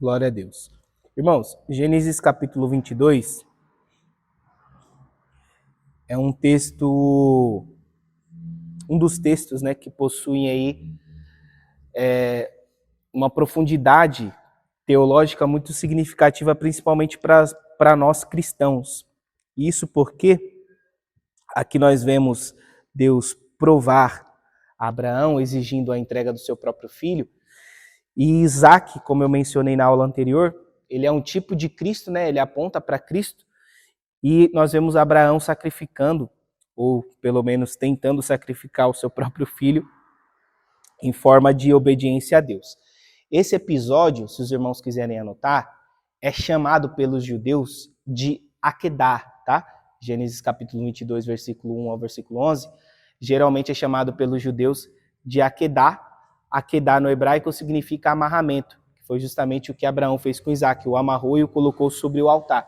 Glória a Deus. Irmãos, Gênesis capítulo 22 é um dos textos, né, que possuem aí uma profundidade teológica muito significativa, principalmente para nós cristãos. Isso porque aqui nós vemos Deus provar a Abraão, exigindo a entrega do seu próprio filho. E Isaac, como eu mencionei na aula anterior, ele é um tipo de Cristo, né? Ele aponta para Cristo. E nós vemos Abraão sacrificando, ou pelo menos tentando sacrificar o seu próprio filho, em forma de obediência a Deus. Esse episódio, se os irmãos quiserem anotar, é chamado pelos judeus de Akedah, tá? Gênesis capítulo 22, versículo 1 ao versículo 11, geralmente é chamado pelos judeus de Akedah. Akedah no hebraico significa amarramento, que foi justamente o que Abraão fez com Isaac, o amarrou e o colocou sobre o altar.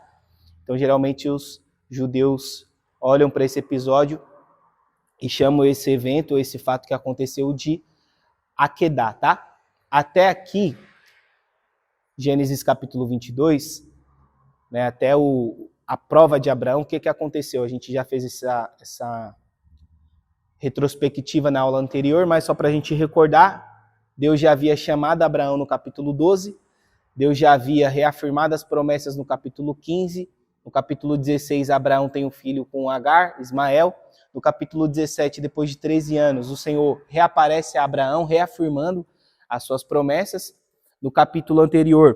Então, geralmente, os judeus olham para esse episódio e chamam esse evento, esse fato que aconteceu de Akedah, tá? Até aqui, Gênesis capítulo 22, né, até a prova de Abraão, o que aconteceu? A gente já fez essa retrospectiva na aula anterior, mas só para a gente recordar, Deus já havia chamado Abraão no capítulo 12, Deus já havia reafirmado as promessas no capítulo 15, no capítulo 16, Abraão tem um filho com Agar, Ismael. No capítulo 17, depois de 13 anos, o Senhor reaparece a Abraão, reafirmando as suas promessas. No capítulo anterior,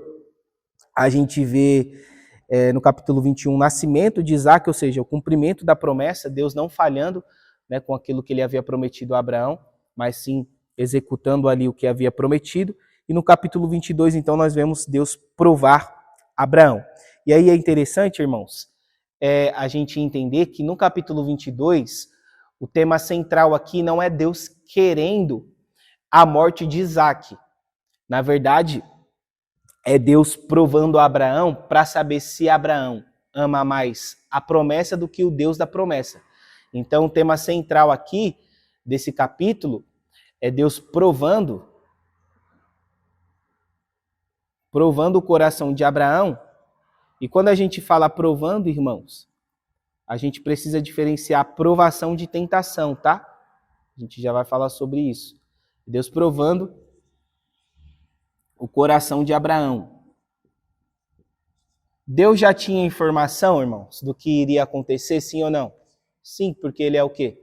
a gente vê no capítulo 21 o nascimento de Isaac, ou seja, o cumprimento da promessa, Deus não falhando, né, com aquilo que ele havia prometido a Abraão, mas sim executando ali o que havia prometido. E no capítulo 22, então, nós vemos Deus provar Abraão. E aí é interessante, irmãos, a gente entender que no capítulo 22, o tema central aqui não é Deus querendo a morte de Isaac. Na verdade, é Deus provando a Abraão para saber se Abraão ama mais a promessa do que o Deus da promessa. Então, o tema central aqui desse capítulo é Deus provando o coração de Abraão. E quando a gente fala provando, irmãos, a gente precisa diferenciar provação de tentação, tá? A gente já vai falar sobre isso. Deus provando o coração de Abraão. Deus já tinha informação, irmãos, do que iria acontecer, sim ou não? Sim, porque ele é o quê?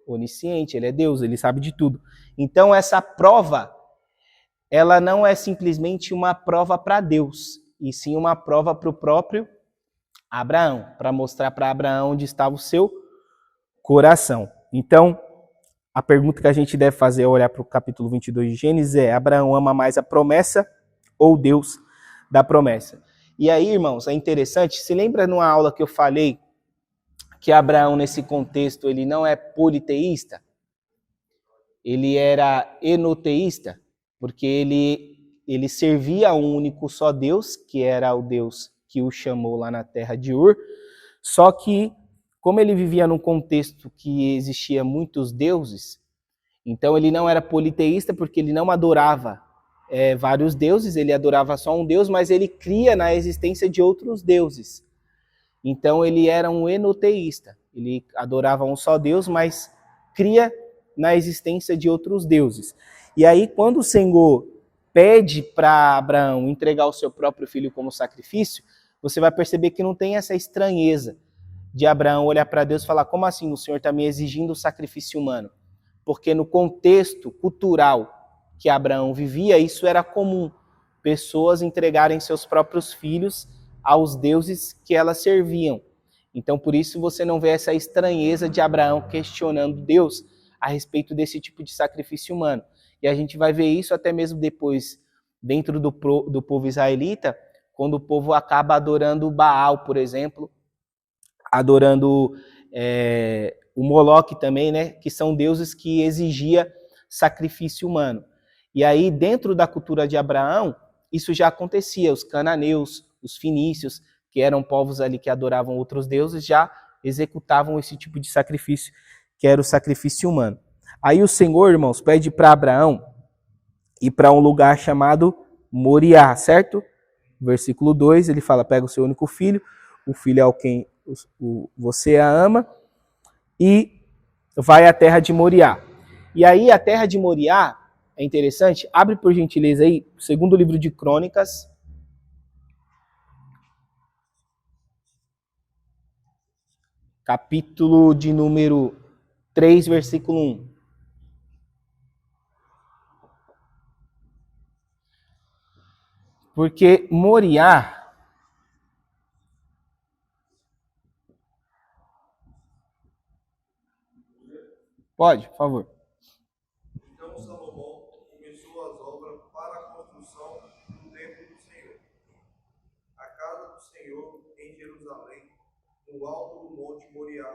Onisciente, ele é Deus, ele sabe de tudo. Então, essa prova, ela não é simplesmente uma prova para Deus, e sim uma prova para o próprio Abraão, para mostrar para Abraão onde estava o seu coração. Então, a pergunta que a gente deve fazer ao olhar para o capítulo 22 de Gênesis é: Abraão ama mais a promessa ou Deus da promessa? E aí, irmãos, é interessante, se lembra numa aula que eu falei que Abraão, nesse contexto, ele não é politeísta? Ele era enoteísta, porque ele servia a um único só Deus, que era o Deus que o chamou lá na terra de Ur, só que, como ele vivia num contexto que existia muitos deuses, então ele não era politeísta, porque ele não adorava vários deuses, ele adorava só um Deus, mas ele cria na existência de outros deuses. Então ele era um enoteísta, ele adorava um só Deus, mas cria na existência de outros deuses. E aí, quando o Senhor pede para Abraão entregar o seu próprio filho como sacrifício, você vai perceber que não tem essa estranheza de Abraão olhar para Deus e falar: como assim o Senhor está me exigindo o sacrifício humano? Porque no contexto cultural que Abraão vivia, isso era comum, pessoas entregarem seus próprios filhos aos deuses que elas serviam. Então, por isso você não vê essa estranheza de Abraão questionando Deus a respeito desse tipo de sacrifício humano. E a gente vai ver isso até mesmo depois, dentro do povo israelita, quando o povo acaba adorando Baal, por exemplo, adorando o Moloque também, né, que são deuses que exigia sacrifício humano. E aí, dentro da cultura de Abraão, isso já acontecia. Os cananeus, os fenícios, que eram povos ali que adoravam outros deuses, já executavam esse tipo de sacrifício, que era o sacrifício humano. Aí o Senhor, irmãos, pede para Abraão ir para um lugar chamado Moriá, certo? Versículo 2, ele fala, pega o seu único filho, o filho ao quem você a ama, e vai à terra de Moriá. E aí a terra de Moriá, é interessante, abre por gentileza aí, segundo livro de Crônicas, capítulo de número 3, versículo 1. Porque Moriá... Pode, por favor. Então Salomão começou as obras para a construção do templo do Senhor, a casa do Senhor em Jerusalém, no alto do monte Moriá,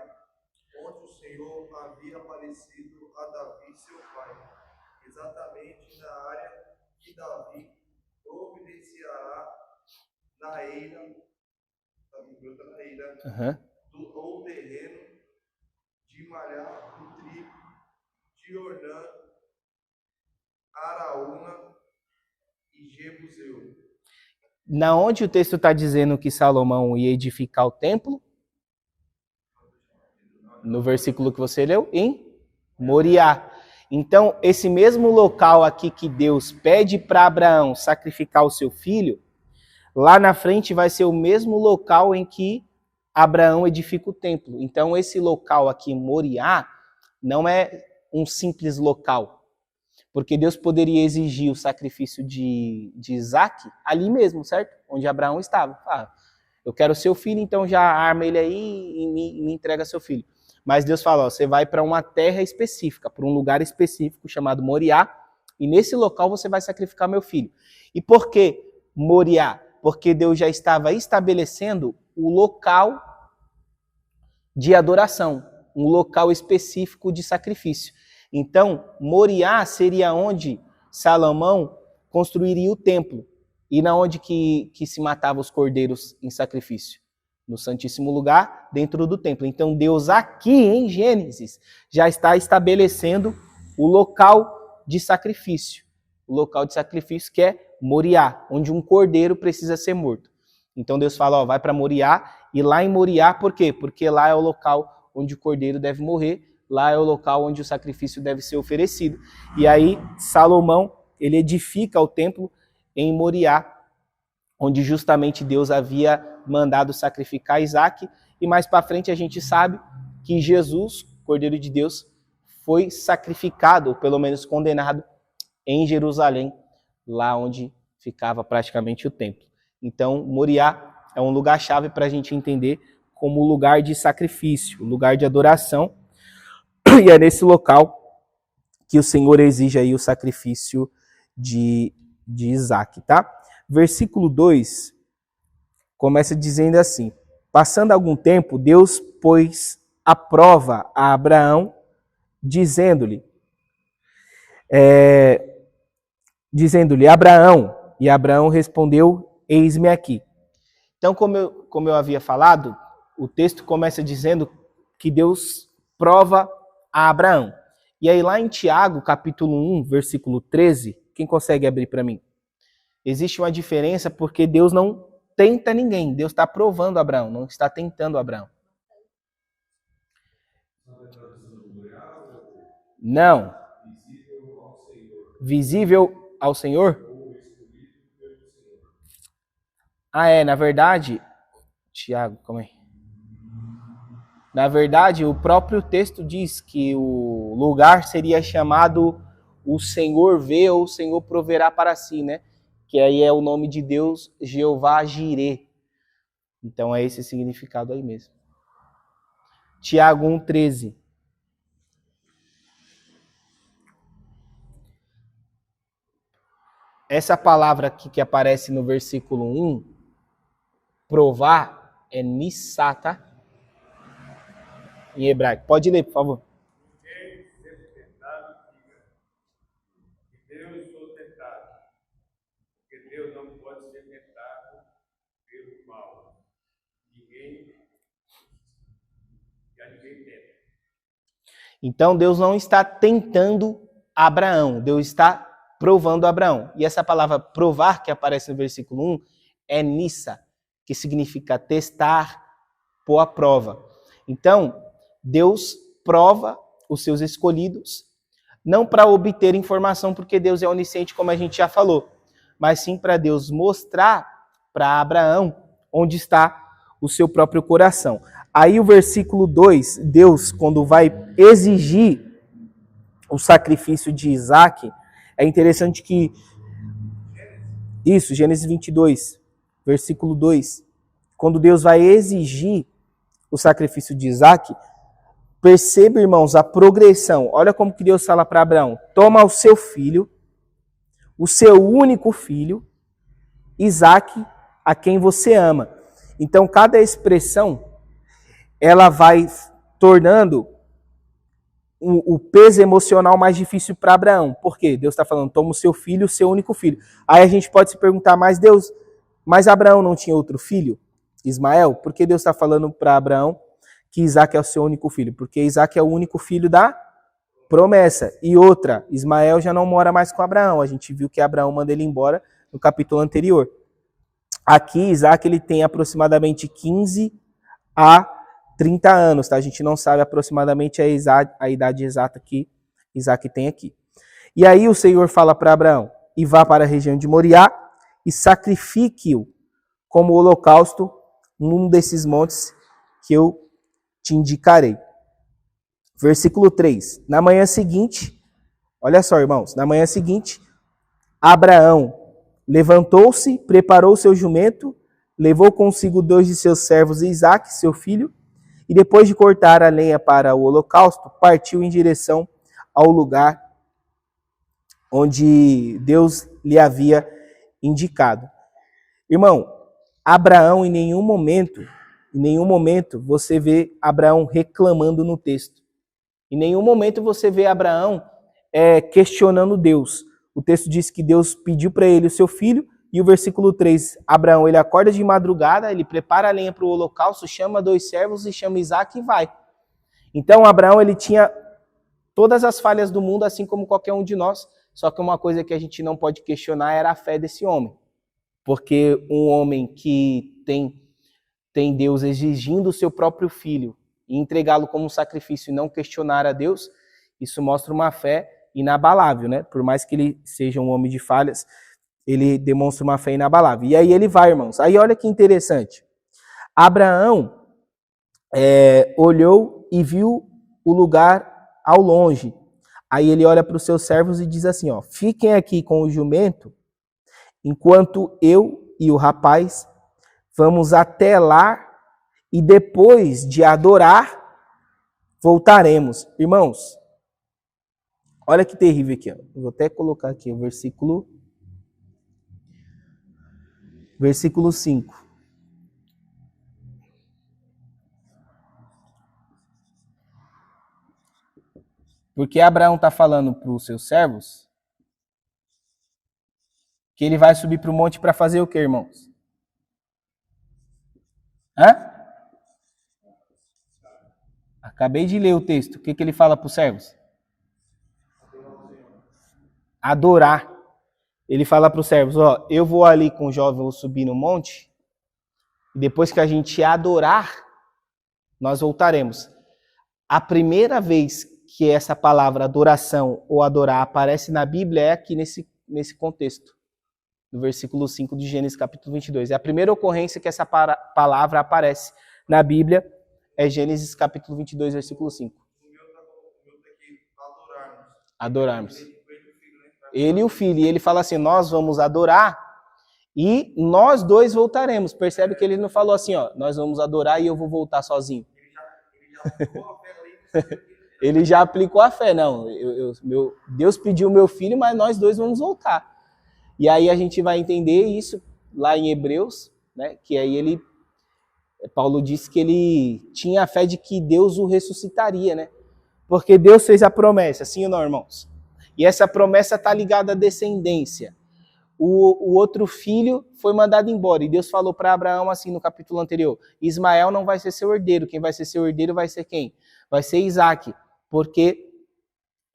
onde o Senhor havia aparecido a Davi, seu pai, exatamente na área que Davi providenciará na eira, ou terreno de Malhar do trigo, de Ornã, Araúna e Jebuseu. Na onde o texto está dizendo que Salomão ia edificar o templo? No versículo que você leu, em Moriá. Então, esse mesmo local aqui que Deus pede para Abraão sacrificar o seu filho, lá na frente vai ser o mesmo local em que Abraão edifica o templo. Então, esse local aqui, Moriá, não é um simples local, porque Deus poderia exigir o sacrifício de Isaac ali mesmo, certo? Onde Abraão estava. Eu quero seu filho, então já arma ele aí e me entrega seu filho. Mas Deus fala, você vai para uma terra específica, para um lugar específico chamado Moriá, e nesse local você vai sacrificar meu filho. E por que Moriá? Porque Deus já estava estabelecendo o local de adoração, um local específico de sacrifício. Então, Moriá seria onde Salomão construiria o templo, e na onde que se matava os cordeiros em sacrifício? No Santíssimo Lugar, dentro do templo. Então, Deus aqui em Gênesis já está estabelecendo o local de sacrifício. O local de sacrifício que é Moriá, onde um cordeiro precisa ser morto. Então, Deus fala, vai para Moriá, e lá em Moriá, por quê? Porque lá é o local onde o cordeiro deve morrer, lá é o local onde o sacrifício deve ser oferecido. E aí, Salomão, ele edifica o templo em Moriá, onde justamente Deus havia mandado sacrificar Isaac, e mais para frente a gente sabe que Jesus, Cordeiro de Deus, foi sacrificado, ou pelo menos condenado, em Jerusalém, lá onde ficava praticamente o templo. Então, Moriá é um lugar-chave para a gente entender como lugar de sacrifício, lugar de adoração, e é nesse local que o Senhor exige aí o sacrifício de Isaac, tá? Versículo 2 começa dizendo assim: passando algum tempo, Deus pôs à prova a Abraão, dizendo-lhe, Abraão, e Abraão respondeu, eis-me aqui. Então, como eu havia falado, o texto começa dizendo que Deus prova a Abraão. E aí lá em Tiago, capítulo 1, versículo 13, quem consegue abrir para mim? Existe uma diferença porque Deus não tenta ninguém. Deus está provando Abraão, não está tentando Abraão. Não. Visível ao Senhor? Na verdade... Tiago, calma aí. Na verdade, o próprio texto diz que o lugar seria chamado o Senhor vê ou o Senhor proverá para si, né? Que aí é o nome de Deus, Jeová Jirê. Então é esse significado aí mesmo. Tiago 1,13. Essa palavra aqui que aparece no versículo 1, provar, é nissá, tá? Em hebraico. Pode ler, por favor. Ninguém seja tentado, diga, que Deus sou tentado, porque Deus não pode ser tentado pelo mal. Ninguém tenta. Então Deus não está tentando Abraão, Deus está provando Abraão. E essa palavra provar que aparece no versículo 1 é nissa, que significa testar, pôr à prova. Então, Deus prova os seus escolhidos, não para obter informação, porque Deus é onisciente, como a gente já falou, mas sim para Deus mostrar para Abraão onde está o seu próprio coração. Aí o versículo 2, Deus, quando vai exigir o sacrifício de Isaac, é interessante que isso, Gênesis 22, versículo 2, quando Deus vai exigir o sacrifício de Isaac, perceba, irmãos, a progressão. Olha como que Deus fala para Abraão: toma o seu filho, o seu único filho, Isaac, a quem você ama. Então, cada expressão, ela vai tornando o peso emocional mais difícil para Abraão. Por quê? Deus está falando, toma o seu filho, o seu único filho. Aí a gente pode se perguntar, mas Abraão não tinha outro filho? Ismael? Por que Deus está falando para Abraão que Isaac é o seu único filho? Porque Isaac é o único filho da promessa. E outra, Ismael já não mora mais com Abraão. A gente viu que Abraão manda ele embora no capítulo anterior. Aqui, Isaac ele tem aproximadamente 15 a 30 anos, tá? A gente não sabe aproximadamente a idade exata que Isaac tem aqui. E aí o Senhor fala para Abraão, e vá para a região de Moriá e sacrifique-o como holocausto num desses montes que eu te indicarei. Versículo 3. Na manhã seguinte, olha só, irmãos, na manhã seguinte, Abraão levantou-se, preparou seu jumento, levou consigo 2 de seus servos e Isaque, seu filho, e depois de cortar a lenha para o holocausto, partiu em direção ao lugar onde Deus lhe havia indicado. Irmão, Abraão em nenhum momento você vê Abraão reclamando no texto. Em nenhum momento você vê Abraão questionando Deus. O texto diz que Deus pediu para ele o seu filho, e o versículo 3, Abraão, ele acorda de madrugada, ele prepara a lenha para o holocausto, chama 2 servos e chama Isaac e vai. Então, Abraão, ele tinha todas as falhas do mundo, assim como qualquer um de nós, só que uma coisa que a gente não pode questionar era a fé desse homem. Porque um homem que tem Deus exigindo o seu próprio filho e entregá-lo como um sacrifício e não questionar a Deus, isso mostra uma fé inabalável, né? Por mais que ele seja um homem de falhas, ele demonstra uma fé inabalável. E aí ele vai, irmãos. Aí olha que interessante. Abraão olhou e viu o lugar ao longe. Aí ele olha para os seus servos e diz assim, ó, fiquem aqui com o jumento, enquanto eu e o rapaz vamos até lá e depois de adorar, voltaremos. Irmãos, olha que terrível aqui. Ó. Vou até colocar aqui o versículo 5. Porque Abraão está falando para os seus servos que ele vai subir para o monte para fazer o quê, irmãos? Acabei de ler o texto. O que ele fala para os servos? Adorar. Ele fala para os servos, ó, eu vou ali com o jovem, vou subir no monte, e depois que a gente adorar, nós voltaremos. A primeira vez que essa palavra adoração ou adorar aparece na Bíblia é aqui nesse contexto, no versículo 5 de Gênesis capítulo 22. É a primeira ocorrência que essa palavra aparece na Bíblia, é Gênesis capítulo 22, versículo 5. Adorarmos. Ele e o filho, e ele fala assim, nós vamos adorar e nós 2 voltaremos. Percebe que ele não falou assim, ó, nós vamos adorar e eu vou voltar sozinho. Ele já aplicou a fé, não. Deus pediu o meu filho, mas nós 2 vamos voltar. E aí a gente vai entender isso lá em Hebreus, né? Que aí Paulo disse que ele tinha a fé de que Deus o ressuscitaria, né? Porque Deus fez a promessa, sim ou não, irmãos? E essa promessa está ligada à descendência. O outro filho foi mandado embora. E Deus falou para Abraão assim no capítulo anterior, Ismael não vai ser seu herdeiro. Quem vai ser seu herdeiro vai ser quem? Vai ser Isaac. Porque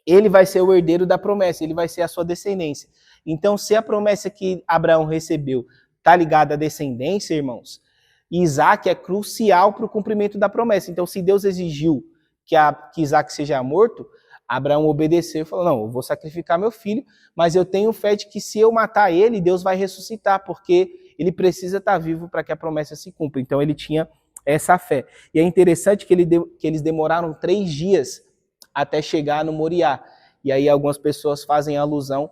ele vai ser o herdeiro da promessa. Ele vai ser a sua descendência. Então, se a promessa que Abraão recebeu está ligada à descendência, irmãos, Isaac é crucial para o cumprimento da promessa. Então, se Deus exigiu que Isaac seja morto, Abraão obedeceu e falou, não, eu vou sacrificar meu filho, mas eu tenho fé de que se eu matar ele, Deus vai ressuscitar, porque ele precisa estar vivo para que a promessa se cumpra. Então, ele tinha essa fé. E é interessante que eles demoraram 3 dias até chegar no Moriá. E aí algumas pessoas fazem alusão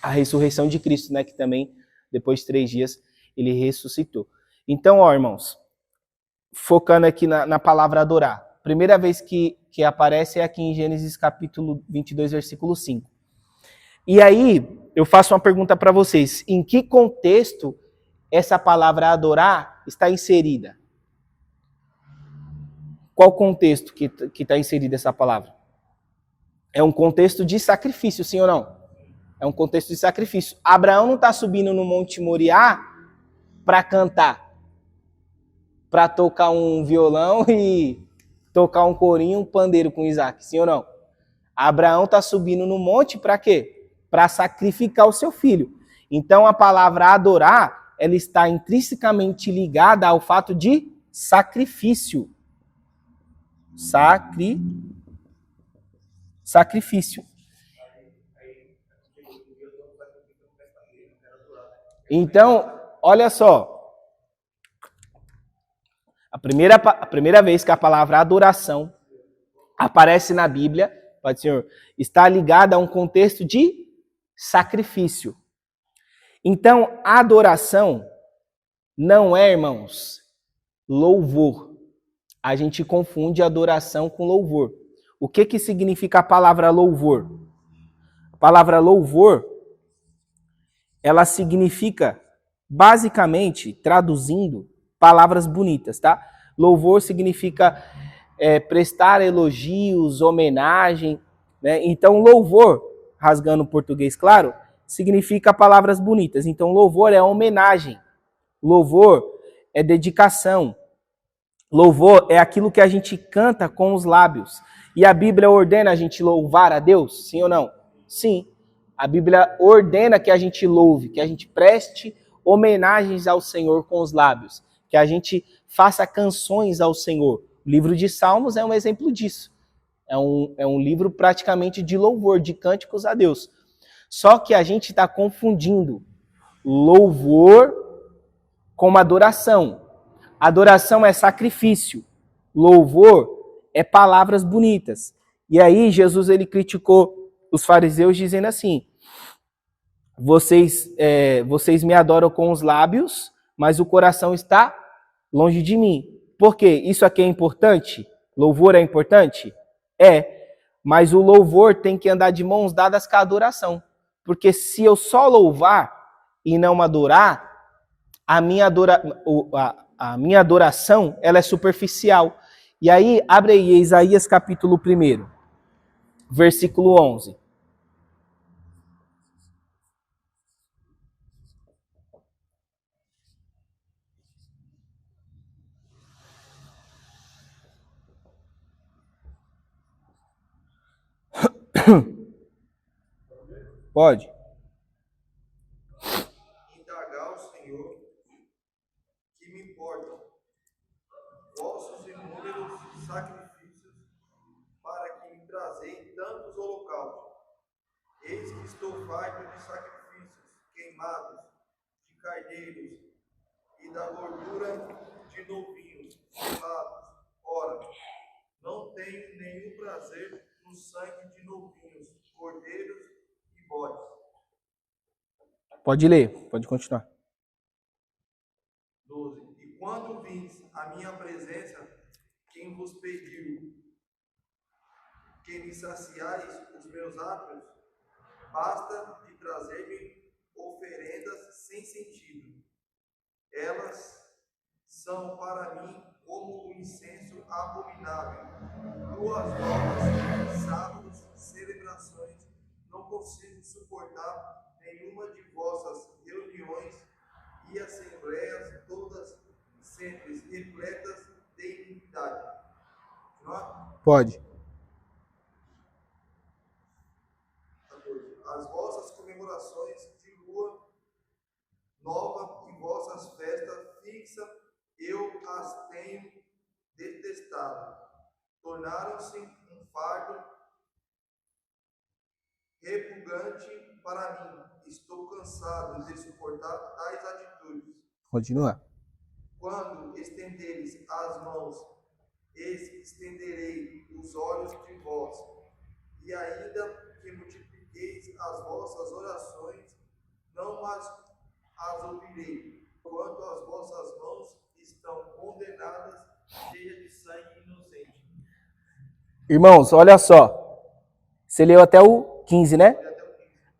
à ressurreição de Cristo, né? Que também, depois de 3 dias, ele ressuscitou. Então, ó, irmãos, focando aqui na palavra adorar. Primeira vez que aparece é aqui em Gênesis capítulo 22, versículo 5. E aí, eu faço uma pergunta para vocês. Em que contexto essa palavra adorar está inserida? Qual contexto que está inserida essa palavra? É um contexto de sacrifício, sim ou não? É um contexto de sacrifício. Abraão não está subindo no Monte Moriá para cantar, para tocar um violão e tocar um corinho, um pandeiro com Isaac, sim ou não? Abraão está subindo no monte para quê? Para sacrificar o seu filho. Então a palavra adorar, ela está intrinsecamente ligada ao fato de sacrifício. Sacrifício. Então, olha só. A primeira vez que a palavra adoração aparece na Bíblia, Pai Senhor, está ligada a um contexto de sacrifício. Então, a adoração não é, irmãos, louvor. A gente confunde adoração com louvor. O que significa a palavra louvor? A palavra louvor, ela significa, basicamente, traduzindo, palavras bonitas, tá? Louvor significa prestar elogios, homenagem, né? Então, louvor, rasgando o português claro, significa palavras bonitas. Então, louvor é homenagem. Louvor é dedicação. Louvor é aquilo que a gente canta com os lábios. E a Bíblia ordena a gente louvar a Deus? Sim ou não? Sim. A Bíblia ordena que a gente louve, que a gente preste homenagens ao Senhor com os lábios, que a gente faça canções ao Senhor. O livro de Salmos é um exemplo disso. É um livro praticamente de louvor, de cânticos a Deus. Só que a gente está confundindo louvor com adoração. Adoração é sacrifício. Louvor é palavras bonitas. E aí Jesus ele criticou os fariseus dizendo assim: vocês me adoram com os lábios, mas o coração está longe de mim. Por quê? Isso aqui é importante? Louvor é importante? É. Mas o louvor tem que andar de mãos dadas com a adoração. Porque se eu só louvar e não adorar, a minha adoração ela é superficial. E aí, abre aí Isaías capítulo 1, versículo 11. Pode. Indagar o Senhor, que me importam vossos inúmeros sacrifícios, para que me trazei tantos holocaustos. Eis que estou farto de sacrifícios queimados, de carneiros e da gordura de novilhos selados. Ora, não tenho nenhum prazer no sangue de novilhos, cordeiros e bodes. Pode ler, pode continuar. 12. E quando vins à minha presença, quem vos pediu que me saciais os meus átrios, basta de trazer-me oferendas sem sentido. Elas são para mim como um incenso abominável. Luas novas, sábados, celebrações, não consigo suportar nenhuma de vossas reuniões e assembleias, todas sempre repletas de iniquidade. Pode. 14. As vossas comemorações de lua nova e vossas festas fixas eu as tenho detestado. Tornaram-se um fardo repugnante para mim. Estou cansado de suportar tais atitudes. Continua. Quando estenderes as mãos, estenderei os olhos de vós, e ainda que multipliqueis as vossas orações, não as ouvirei. Quanto as vossas mãos estão condenadas, cheias de sangue inocente. Irmãos, olha só. Você leu até o 15, né?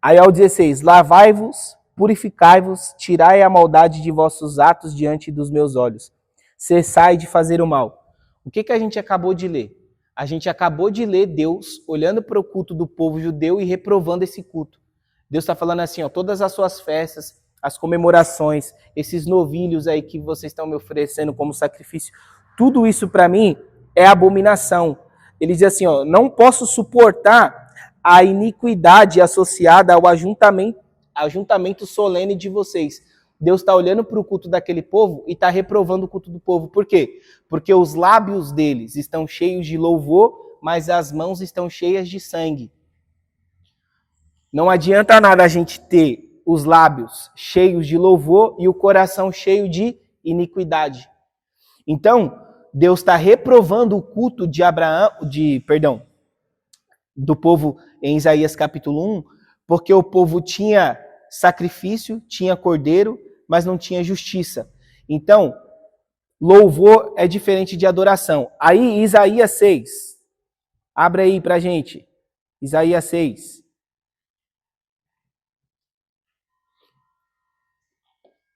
Aí ao 16, lavai-vos, purificai-vos, tirai a maldade de vossos atos diante dos meus olhos. Cessai de fazer o mal. O que a gente acabou de ler? A gente acabou de ler Deus olhando para o culto do povo judeu e reprovando esse culto. Deus está falando assim, ó, todas as suas festas, as comemorações, esses novilhos aí que vocês estão me oferecendo como sacrifício, tudo isso para mim é abominação. Ele diz assim, ó, não posso suportar a iniquidade associada ao ajuntamento solene de vocês. Deus está olhando para o culto daquele povo e está reprovando o culto do povo. Por quê? Porque os lábios deles estão cheios de louvor, mas as mãos estão cheias de sangue. Não adianta nada a gente ter os lábios cheios de louvor e o coração cheio de iniquidade. Então, Deus está reprovando o culto de do povo em Isaías capítulo 1, porque o povo tinha sacrifício, tinha cordeiro, mas não tinha justiça. Então, louvor é diferente de adoração. Aí, Isaías 6. Abre aí pra gente. Isaías 6.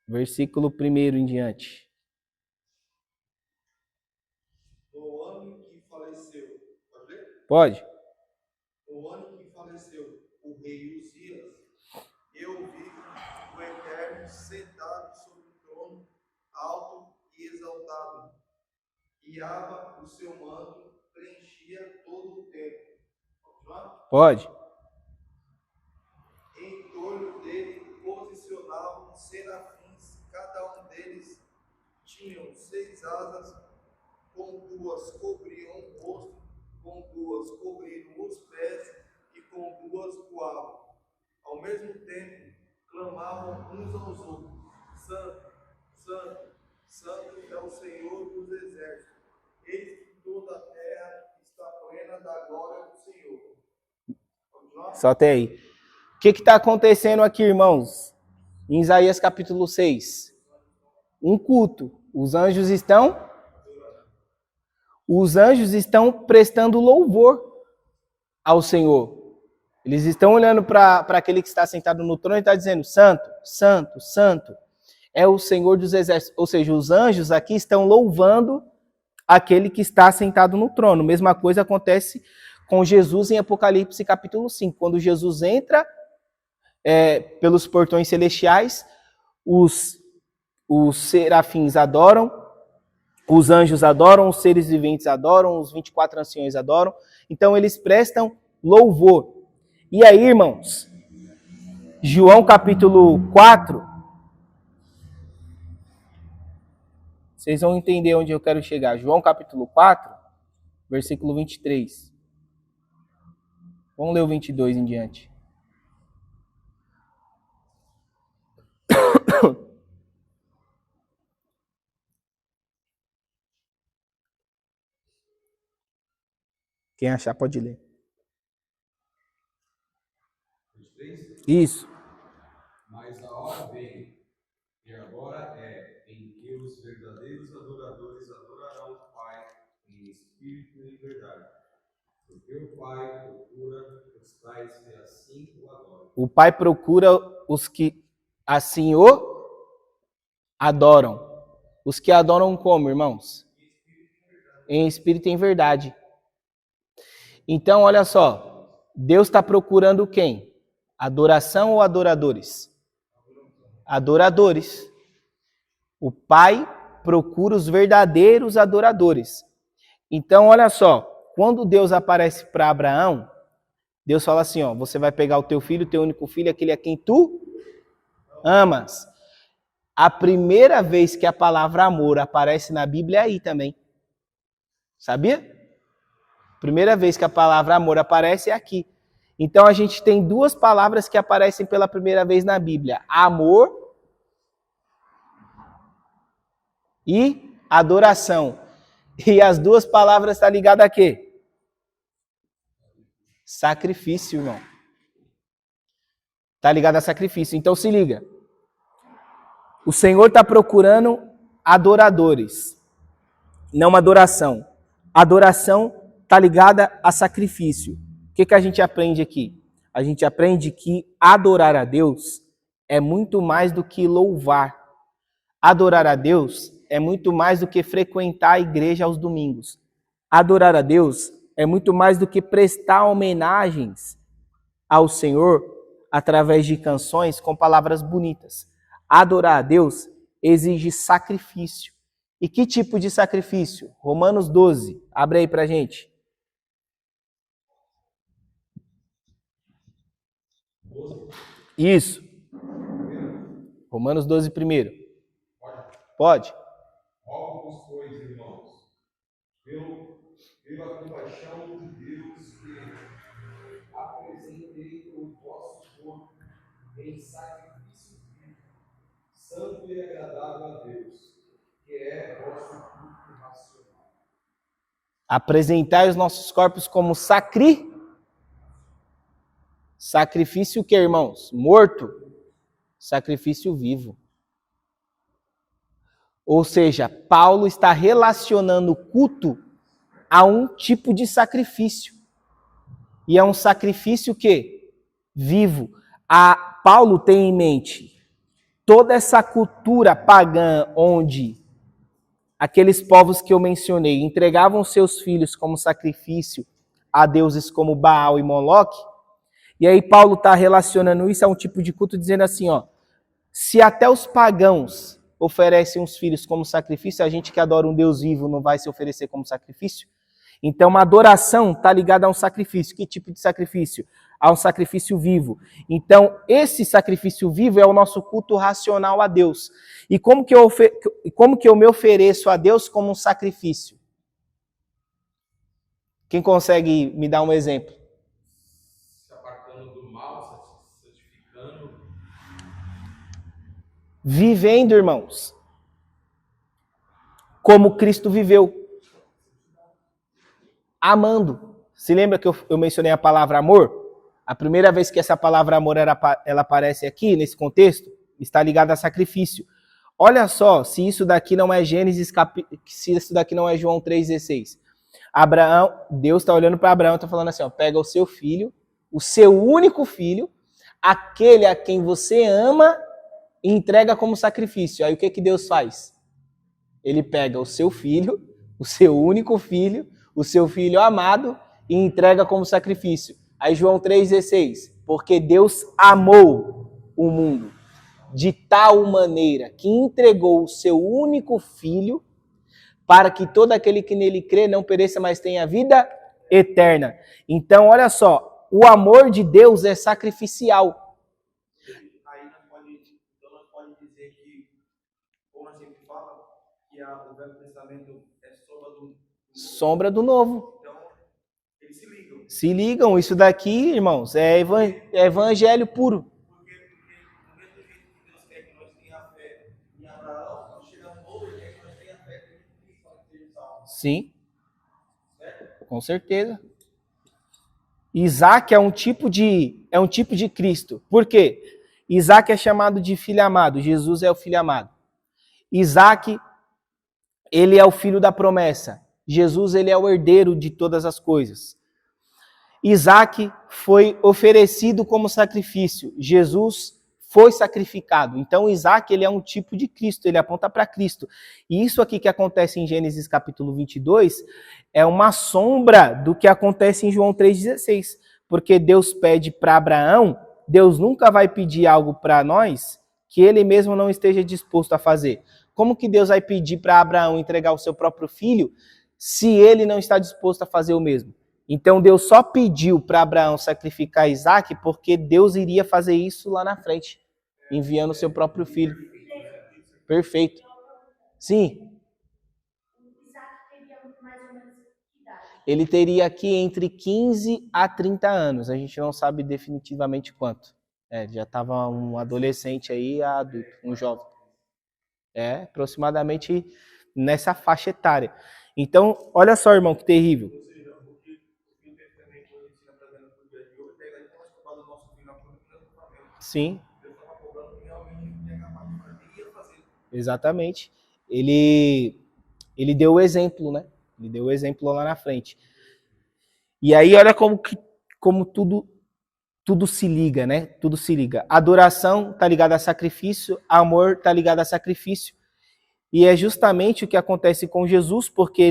Versículo 1 em diante. No ano que faleceu, pode ler? Pode. No ano que faleceu o rei Uzias, eu vi o Eterno sentado sobre o trono, alto e exaltado, e aba o seu manto preenchia todo o templo. Pode. Em torno dele posicionavam serafins, cada um deles tinham 6 asas, com 2 cobriam o rosto, com 2 cobriram os pés e com 2 voavam. Ao mesmo tempo, clamavam uns aos outros: Santo, Santo, Santo é o Senhor dos exércitos. Eis que toda a terra está plena da glória do Senhor. Só até aí. O que está acontecendo aqui, irmãos? Em Isaías capítulo 6. Um culto. Os anjos estão prestando louvor ao Senhor. Eles estão olhando para aquele que está sentado no trono e está dizendo, Santo, Santo, Santo, é o Senhor dos exércitos. Ou seja, os anjos aqui estão louvando aquele que está sentado no trono. Mesma coisa acontece com Jesus em Apocalipse capítulo 5. Quando Jesus entra pelos portões celestiais, os serafins adoram, os anjos adoram, os seres viventes adoram, os 24 anciões adoram. Então eles prestam louvor. E aí, irmãos, João capítulo 4, vocês vão entender onde eu quero chegar. João capítulo 4, versículo 23. Vamos ler o 22 em diante. Quem achar pode ler. 23? Isso. Mas a hora vem, e agora em que os verdadeiros adoradores adorarão o Pai em espírito e em verdade. Porque o Pai procura os tais que assim o adoram. O Pai procura os que assim o adoram. Os que adoram como, irmãos? Em espírito e em verdade. Então, olha só. Deus está procurando quem? Adoração ou adoradores? Adoradores. O Pai procura os verdadeiros adoradores. Então, olha só. Quando Deus aparece para Abraão, Deus fala assim, ó, você vai pegar o teu filho, o teu único filho, aquele a quem tu amas. A primeira vez que a palavra amor aparece na Bíblia é aí também. Sabia? Primeira vez que a palavra amor aparece é aqui. Então a gente tem duas palavras que aparecem pela primeira vez na Bíblia: amor e adoração. E as duas palavras estão ligadas a quê? Sacrifício, irmão. Está ligado a sacrifício. Então se liga. O Senhor está procurando adoradores, não adoração. Adoração está ligada a sacrifício. O que a gente aprende aqui? A gente aprende que adorar a Deus é muito mais do que louvar. Adorar a Deus é muito mais do que frequentar a igreja aos domingos. Adorar a Deus é muito mais do que prestar homenagens ao Senhor através de canções com palavras bonitas. Adorar a Deus exige sacrifício. E que tipo de sacrifício? Romanos 12. Abre aí pra gente. Isso. Romanos 12 primeiro. Pode? Rogo-vos, pois, irmãos, pela compaixão de Deus, que apresentei o vosso corpo em sacrifício vivo, santo e agradável a Deus, que é vosso culto racional. Apresentai os nossos corpos como sacrifício o que, irmãos? Morto? Sacrifício vivo. Ou seja, Paulo está relacionando o culto a um tipo de sacrifício. E é um sacrifício que? Vivo. Paulo tem em mente toda essa cultura pagã onde aqueles povos que eu mencionei entregavam seus filhos como sacrifício a deuses como Baal e Moloque. E aí Paulo está relacionando isso a um tipo de culto, dizendo assim, ó, se até os pagãos oferecem os filhos como sacrifício, a gente que adora um Deus vivo não vai se oferecer como sacrifício? Então, uma adoração está ligada a um sacrifício. Que tipo de sacrifício? A um sacrifício vivo. Então, esse sacrifício vivo é o nosso culto racional a Deus. E como que eu me ofereço a Deus como um sacrifício? Quem consegue me dar um exemplo? Se apartando do mal, santificando. Vivendo, irmãos, como Cristo viveu. Amando. Se lembra que eu mencionei a palavra amor? A primeira vez que essa palavra amor ela aparece aqui, nesse contexto, está ligada a sacrifício. Olha só, se isso daqui não é se isso daqui não é João 3,16. Abraão, Deus está olhando para Abraão e está falando assim, ó, pega o seu filho, o seu único filho, aquele a quem você ama, e entrega como sacrifício. Aí o que Deus faz? Ele pega o seu filho, o seu único filho, o seu filho amado, e entrega como sacrifício. Aí João 3,16, porque Deus amou o mundo de tal maneira que entregou o seu único filho para que todo aquele que nele crê não pereça, mas tenha vida eterna. Então, olha só, o amor de Deus é sacrificial. Aí nós podemos dizer que, como a gente fala, que o Velho Testamento é Sombra do Novo. Então, eles se ligam. Se ligam, isso daqui, irmãos, é evangelho puro. Porque do mesmo jeito que Deus quer que nós tenhamos fé em Abraão, nós chegamos hoje, quer que nós tenhamos fé em Cristo para ser salvo. Sim, com certeza. Isaac é um tipo de Cristo. Por quê? Isaac é chamado de filho amado, Jesus é o filho amado. Isaac, ele é o filho da promessa. Jesus, ele é o herdeiro de todas as coisas. Isaac foi oferecido como sacrifício. Jesus foi sacrificado. Então, Isaac, ele é um tipo de Cristo, ele aponta para Cristo. E isso aqui que acontece em Gênesis capítulo 22 é uma sombra do que acontece em João 3,16. Porque Deus pede para Abraão, Deus nunca vai pedir algo para nós que ele mesmo não esteja disposto a fazer. Como que Deus vai pedir para Abraão entregar o seu próprio filho se ele não está disposto a fazer o mesmo? Então Deus só pediu para Abraão sacrificar Isaac porque Deus iria fazer isso lá na frente, enviando o seu próprio filho. Perfeito. Sim. Ele teria aqui entre 15 a 30 anos. A gente não sabe definitivamente quanto. Já estava um adolescente aí, adulto, um jovem. Aproximadamente nessa faixa etária. Então, olha só, irmão, que terrível. Ou seja, o que o também quando ensina trazendo para o dia de hoje, pega aí uma escola do nosso filho na política do Flamengo. Sim. Ele estava cobrando que realmente não tinha capaz de fazer, ia fazer. Exatamente. Ele deu o exemplo, né? Ele deu o exemplo lá na frente. E aí, olha como tudo se liga, né? Tudo se liga. Adoração está ligada a sacrifício, amor está ligado a sacrifício. E é justamente o que acontece com Jesus, porque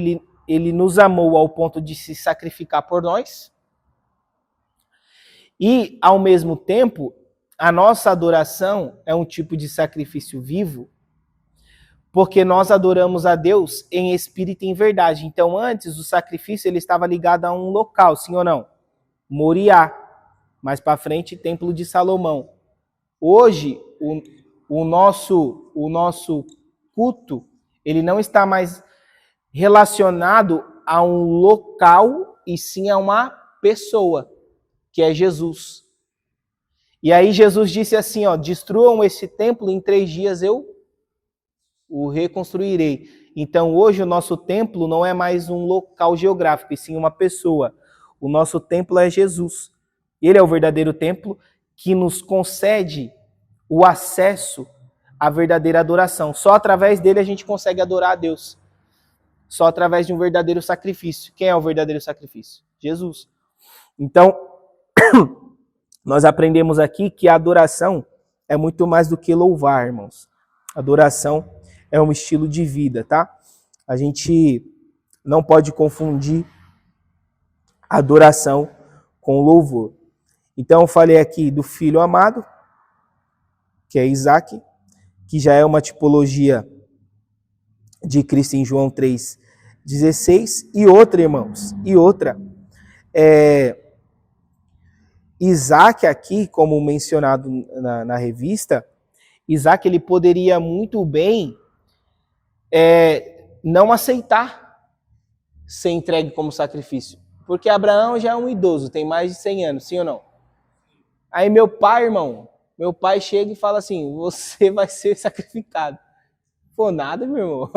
ele nos amou ao ponto de se sacrificar por nós. E, ao mesmo tempo, a nossa adoração é um tipo de sacrifício vivo, porque nós adoramos a Deus em espírito e em verdade. Então, antes, o sacrifício ele estava ligado a um local, sim ou não? Moriá. Mais para frente, Templo de Salomão. Hoje, o nosso culto, ele não está mais relacionado a um local, e sim a uma pessoa, que é Jesus. E aí Jesus disse assim, destruam esse templo, em 3 dias eu o reconstruirei. Então hoje o nosso templo não é mais um local geográfico, e sim uma pessoa. O nosso templo é Jesus. Ele é o verdadeiro templo que nos concede o acesso à verdadeira adoração. Só através dele a gente consegue adorar a Deus. Só através de um verdadeiro sacrifício. Quem é o verdadeiro sacrifício? Jesus. Então, nós aprendemos aqui que a adoração é muito mais do que louvar, irmãos. Adoração é um estilo de vida, tá? A gente não pode confundir adoração com louvor. Então, eu falei aqui do filho amado, que é Isaac, que já é uma tipologia de Cristo em João 3,16. E outra, irmãos, Isaac aqui, como mencionado na revista, Isaac ele poderia muito bem não aceitar ser entregue como sacrifício. Porque Abraão já é um idoso, tem mais de 100 anos, sim ou não? Aí meu pai, irmão, chega e fala assim, você vai ser sacrificado. Pô, nada, meu irmão.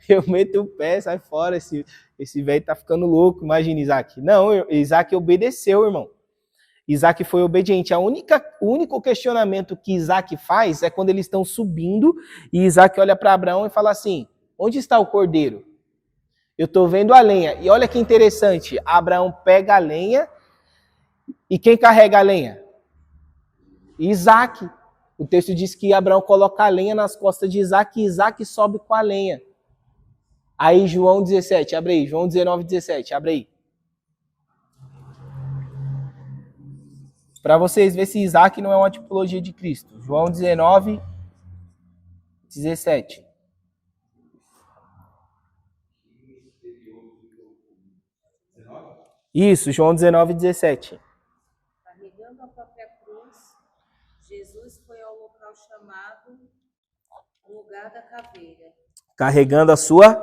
Eu meto o pé, sai fora, esse velho tá ficando louco, imagina Isaac. Não, Isaac obedeceu, irmão. Isaac foi obediente. O único questionamento que Isaac faz é quando eles estão subindo e Isaac olha para Abraão e fala assim, onde está o cordeiro? Eu estou vendo a lenha. E olha que interessante, Abraão pega a lenha e quem carrega a lenha? Isaac. O texto diz que Abraão coloca a lenha nas costas de Isaac e Isaac sobe com a lenha. Aí João 17, abre aí. João 19, 17, abre aí. Para vocês verem se Isaac não é uma tipologia de Cristo. João 19, 17. Isso, João 19, 17. Carregando a própria cruz, Jesus foi ao local chamado Lugar da Caveira. Carregando a sua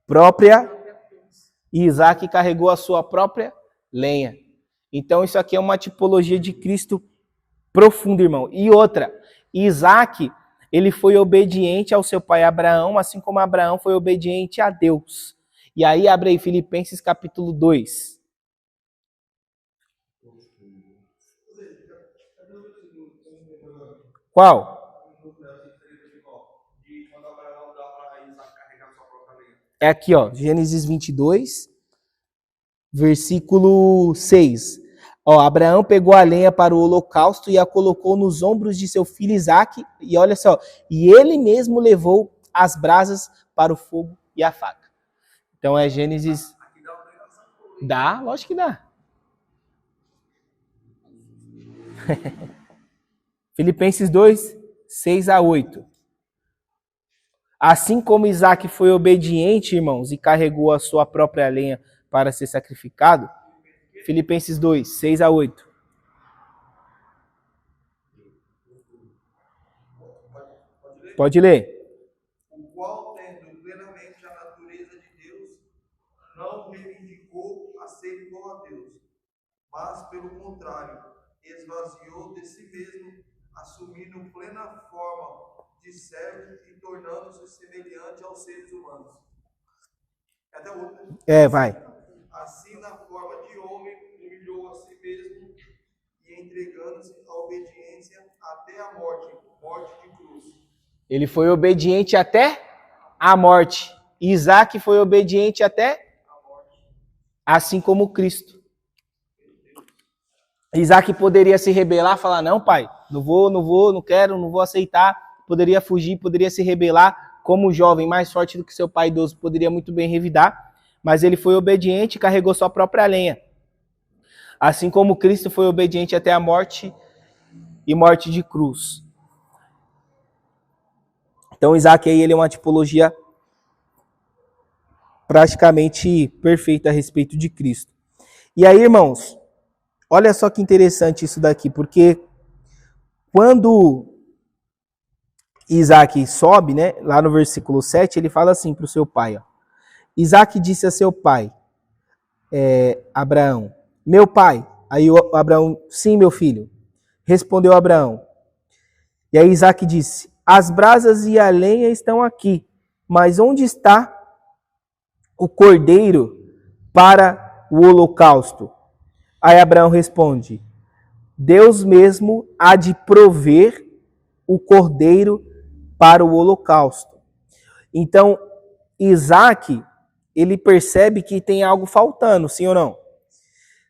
própria cruz. E Isaac carregou a sua própria lenha. Então isso aqui é uma tipologia de Cristo profunda, irmão. E outra, Isaac, ele foi obediente ao seu pai Abraão, assim como Abraão foi obediente a Deus. E aí abre aí Filipenses capítulo 2. Qual? É aqui, ó, Gênesis 22, versículo 6. Ó, Abraão pegou a lenha para o holocausto e a colocou nos ombros de seu filho Isaque. E olha só, e ele mesmo levou as brasas para o fogo e a faca. Então é Gênesis... Dá? Lógico que dá. Filipenses 2, 6 a 8. Assim como Isaac foi obediente, irmãos, e carregou a sua própria lenha para ser sacrificado, Filipenses 2, 6 a 8. Pode ler. O qual, tendo plenamente a natureza de Deus, não reivindicou a ser igual a Deus, mas, pelo contrário, esvaziou de si mesmo, assumindo plena forma de servo e tornando-se semelhante aos seres humanos. Até outro. Vai. Assim, na forma de homem, humilhou a si mesmo e entregando-se à obediência até a morte, morte de cruz. Ele foi obediente até a morte. Isaac foi obediente até a morte. Assim como Cristo. Isaac poderia se rebelar, falar, não, pai, não quero, não vou aceitar. Poderia fugir, poderia se rebelar, como jovem mais forte do que seu pai idoso, poderia muito bem revidar, mas ele foi obediente e carregou sua própria lenha. Assim como Cristo foi obediente até a morte e morte de cruz. Então Isaac aí, ele é uma tipologia praticamente perfeita a respeito de Cristo. E aí, irmãos, olha só que interessante isso daqui, porque quando Isaac sobe, né, lá no versículo 7, ele fala assim para o seu pai, ó. Isaac disse a seu pai, Abraão, meu pai. Aí Abraão, sim, meu filho. Respondeu Abraão. E aí Isaac disse, as brasas e a lenha estão aqui, mas onde está o cordeiro para o holocausto? Aí Abraão responde, Deus mesmo há de prover o cordeiro para o holocausto. Então, Isaac, ele percebe que tem algo faltando, sim ou não?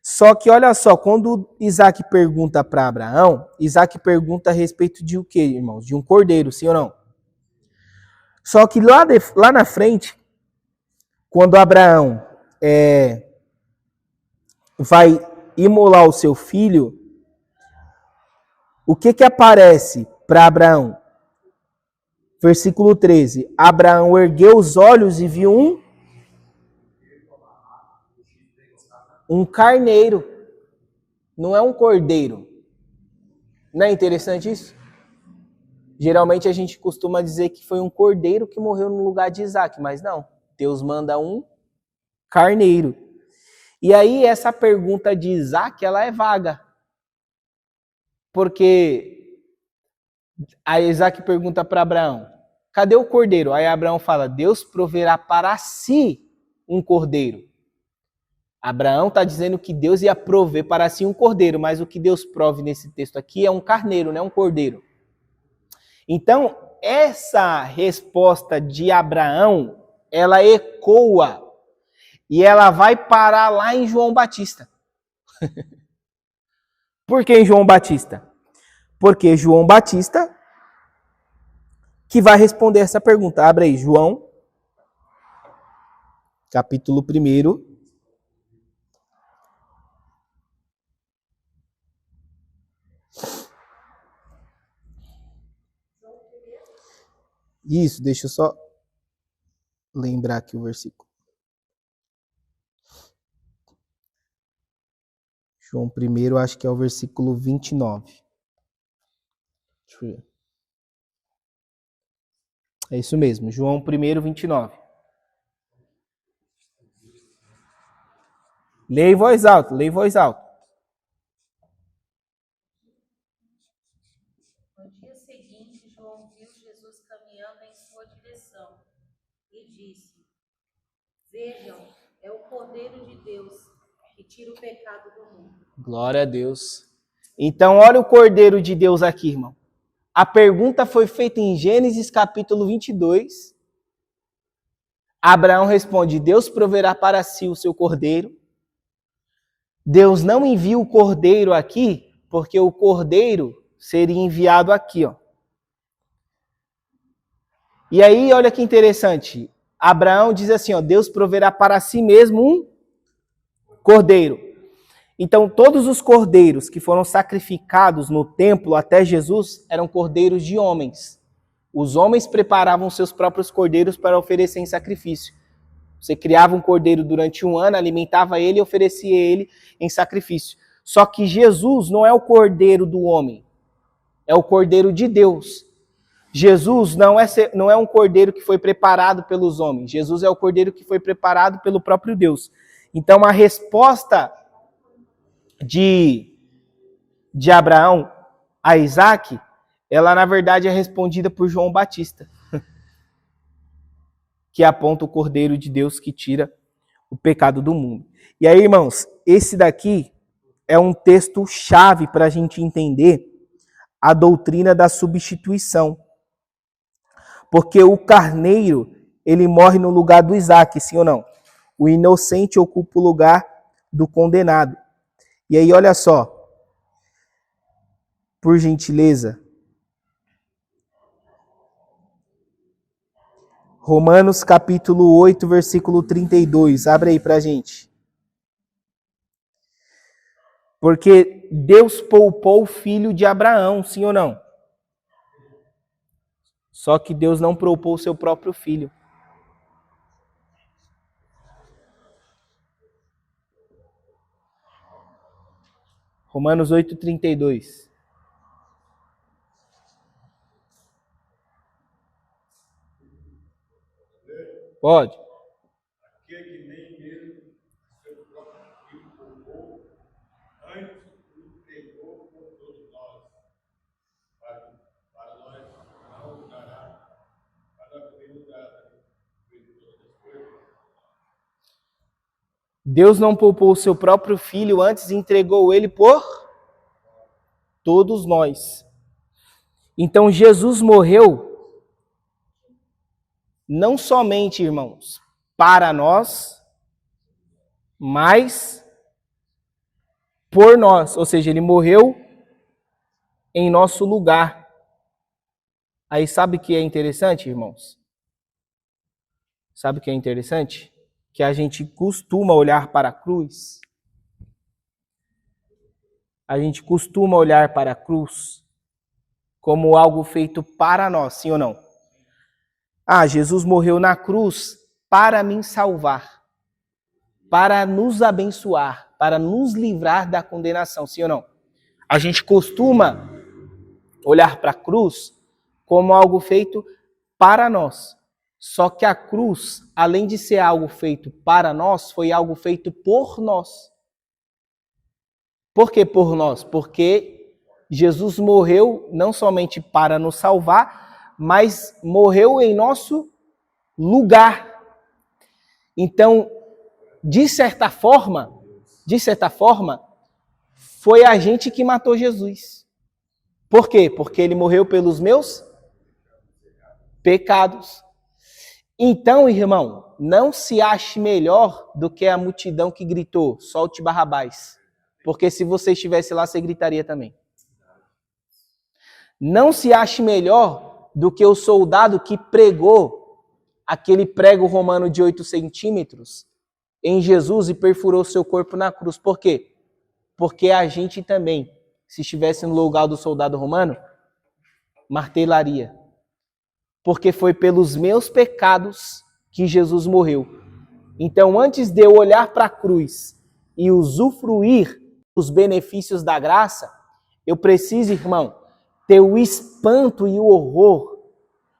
Só que, olha só, quando Isaac pergunta para Abraão, Isaac pergunta a respeito de o quê, irmãos? De um cordeiro, sim ou não? Só que lá na frente, quando Abraão vai imolar o seu filho, o que aparece para Abraão? Versículo 13. Abraão ergueu os olhos e viu um carneiro. Não é um cordeiro. Não é interessante isso? Geralmente a gente costuma dizer que foi um cordeiro que morreu no lugar de Isaac, mas não. Deus manda um carneiro. E aí essa pergunta de Isaac, ela é vaga. Porque aí Isaac pergunta para Abraão, cadê o cordeiro? Aí Abraão fala, Deus proverá para si um cordeiro. Abraão está dizendo que Deus ia prover para si um cordeiro, mas o que Deus prove nesse texto aqui é um carneiro, não é um cordeiro. Então, essa resposta de Abraão, ela ecoa e ela vai parar lá em João Batista. Por que em João Batista? Porque João Batista que vai responder essa pergunta. Abre aí, João, capítulo 1. Isso, deixa eu só lembrar aqui o versículo. João 1, acho que é o versículo 29. Deixa eu ver. É isso mesmo, João 1, 29. Leia em voz alta, leia em voz alta. No dia seguinte, João viu Jesus caminhando em sua direção e disse, vejam, é o Cordeiro de Deus que tira o pecado do mundo. Glória a Deus. Então, olha o Cordeiro de Deus aqui, irmão. A pergunta foi feita em Gênesis capítulo 22. Abraão responde, Deus proverá para si o seu cordeiro. Deus não envia o cordeiro aqui, porque o cordeiro seria enviado aqui, ó. E aí, olha que interessante. Abraão diz assim, ó, Deus proverá para si mesmo um cordeiro. Então, todos os cordeiros que foram sacrificados no templo até Jesus eram cordeiros de homens. Os homens preparavam seus próprios cordeiros para oferecer em sacrifício. Você criava um cordeiro durante um ano, alimentava ele e oferecia ele em sacrifício. Só que Jesus não é o cordeiro do homem, é o cordeiro de Deus. Jesus não é um cordeiro que foi preparado pelos homens. Jesus é o cordeiro que foi preparado pelo próprio Deus. Então, a resposta de Abraão a Isaac, ela na verdade é respondida por João Batista, que aponta o cordeiro de Deus que tira o pecado do mundo. E aí, irmãos, esse daqui é um texto chave para a gente entender a doutrina da substituição. Porque o carneiro, ele morre no lugar do Isaac, sim ou não? O inocente ocupa o lugar do condenado. E aí, olha só, por gentileza, Romanos capítulo 8, versículo 32, abre aí pra gente. Porque Deus poupou o filho de Abraão, sim ou não? Só que Deus não poupou o seu próprio filho. Romanos 8, 32. Pode. Aquele que nem mesmo seu próprio filho poupou, antes o entregou por todos nós, para nós não dará, para que nos dará de todas as coisas. Deus não poupou o seu próprio filho, antes entregou ele por todos nós. Então Jesus morreu não somente, irmãos, para nós, mas por nós. Ou seja, ele morreu em nosso lugar. Aí sabe o que é interessante, irmãos? Sabe o que é interessante? Que a gente costuma olhar para a cruz. A gente costuma olhar para a cruz como algo feito para nós, sim ou não? Ah, Jesus morreu na cruz para me salvar, para nos abençoar, para nos livrar da condenação, sim ou não? A gente costuma olhar para a cruz como algo feito para nós. Só que a cruz, além de ser algo feito para nós, foi algo feito por nós. Por que por nós? Porque Jesus morreu não somente para nos salvar, mas morreu em nosso lugar. Então, de certa forma, foi a gente que matou Jesus. Por quê? Porque ele morreu pelos meus pecados. Então, irmão, não se ache melhor do que a multidão que gritou, solte Barrabás. Porque se você estivesse lá, você gritaria também. Não se ache melhor do que o soldado que pregou aquele prego romano de 8 centímetros em Jesus e perfurou seu corpo na cruz. Por quê? Porque a gente também, se estivesse no lugar do soldado romano, martelaria. Porque foi pelos meus pecados que Jesus morreu. Então, antes de eu olhar para a cruz e usufruir os benefícios da graça, eu preciso, irmão, ter o espanto e o horror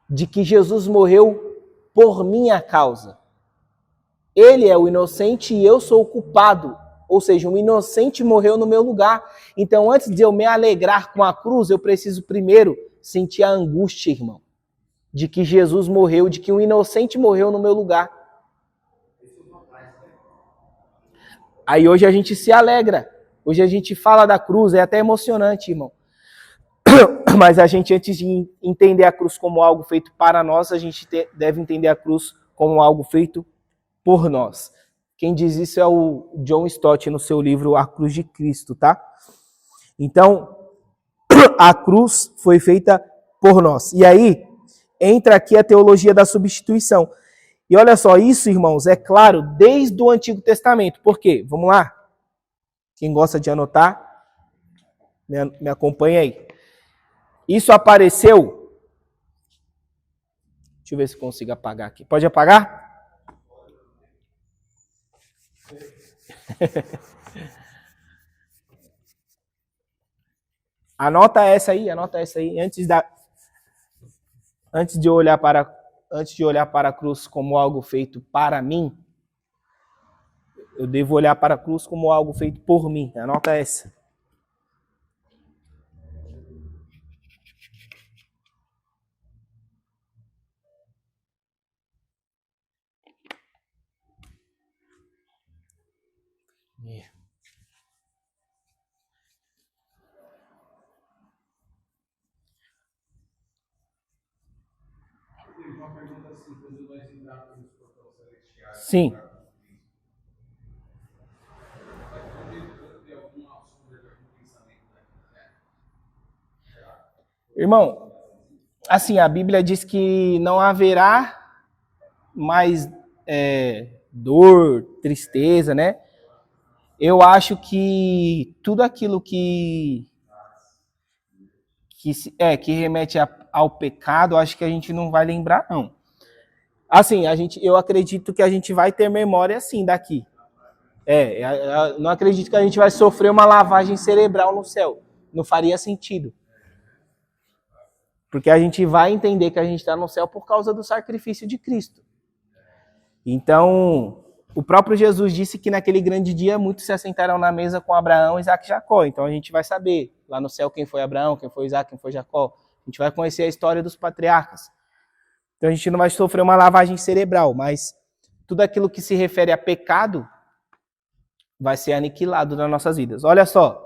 de que Jesus morreu por minha causa. Ele é o inocente e eu sou o culpado. Ou seja, um inocente morreu no meu lugar. Então, antes de eu me alegrar com a cruz, eu preciso primeiro sentir a angústia, irmão, de que Jesus morreu, de que um inocente morreu no meu lugar. Aí hoje a gente se alegra. Hoje a gente fala da cruz, é até emocionante, irmão. Mas a gente, antes de entender a cruz como algo feito para nós, a gente deve entender a cruz como algo feito por nós. Quem diz isso é o John Stott no seu livro A Cruz de Cristo, tá? Então, a cruz foi feita por nós. E aí, entra aqui a teologia da substituição. E olha só, isso, irmãos, é claro, desde o Antigo Testamento. Por quê? Vamos lá? Quem gosta de anotar, me acompanha aí. Isso apareceu... Deixa eu ver se consigo apagar aqui. Pode apagar? Anota essa aí, antes da... antes de olhar para a cruz como algo feito para mim, eu devo olhar para a cruz como algo feito por mim. Anota essa. Uma pergunta assim, quando nós entrarmos nos portões celestiais. Sim. Tem alguma sombra de algum pensamento daqui? Irmão, assim, a Bíblia diz que não haverá mais dor, tristeza, né? Eu acho que tudo aquilo que remete ao pecado, acho que a gente não vai lembrar, não. Assim, eu acredito que a gente vai ter memória, sim, daqui. Eu não acredito que a gente vai sofrer uma lavagem cerebral no céu. Não faria sentido. Porque a gente vai entender que a gente está no céu por causa do sacrifício de Cristo. Então, o próprio Jesus disse que naquele grande dia muitos se assentaram na mesa com Abraão, Isaac e Jacó. Então a gente vai saber lá no céu quem foi Abraão, quem foi Isaac, quem foi Jacó. A gente vai conhecer a história dos patriarcas. Então a gente não vai sofrer uma lavagem cerebral, mas tudo aquilo que se refere a pecado vai ser aniquilado nas nossas vidas. Olha só.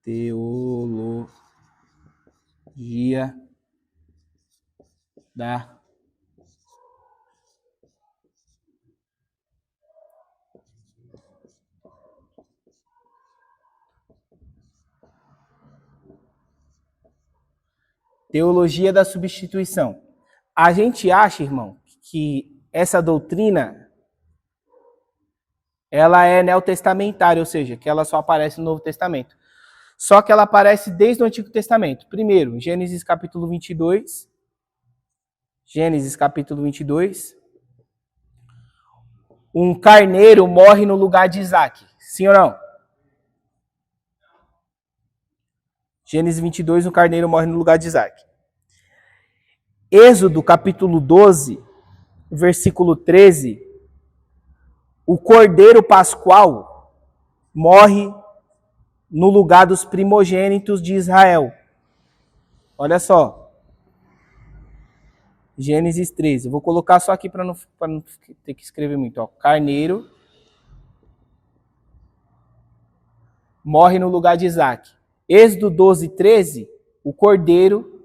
Teologia da teologia da substituição. A gente acha, irmão, que essa doutrina ela é neotestamentária, ou seja, que ela só aparece no Novo Testamento. Só que ela aparece desde o Antigo Testamento. Primeiro, Gênesis capítulo 22. Gênesis capítulo 22. Um carneiro morre no lugar de Isaac. Sim ou não? Gênesis 22, um carneiro morre no lugar de Isaac. Êxodo capítulo 12, versículo 13. O cordeiro pascual morre no lugar dos primogênitos de Israel. Olha só. Gênesis 13. Eu vou colocar só aqui para não ter que escrever muito. Ó. Carneiro morre no lugar de Isaac. Êxodo 12, 13. O cordeiro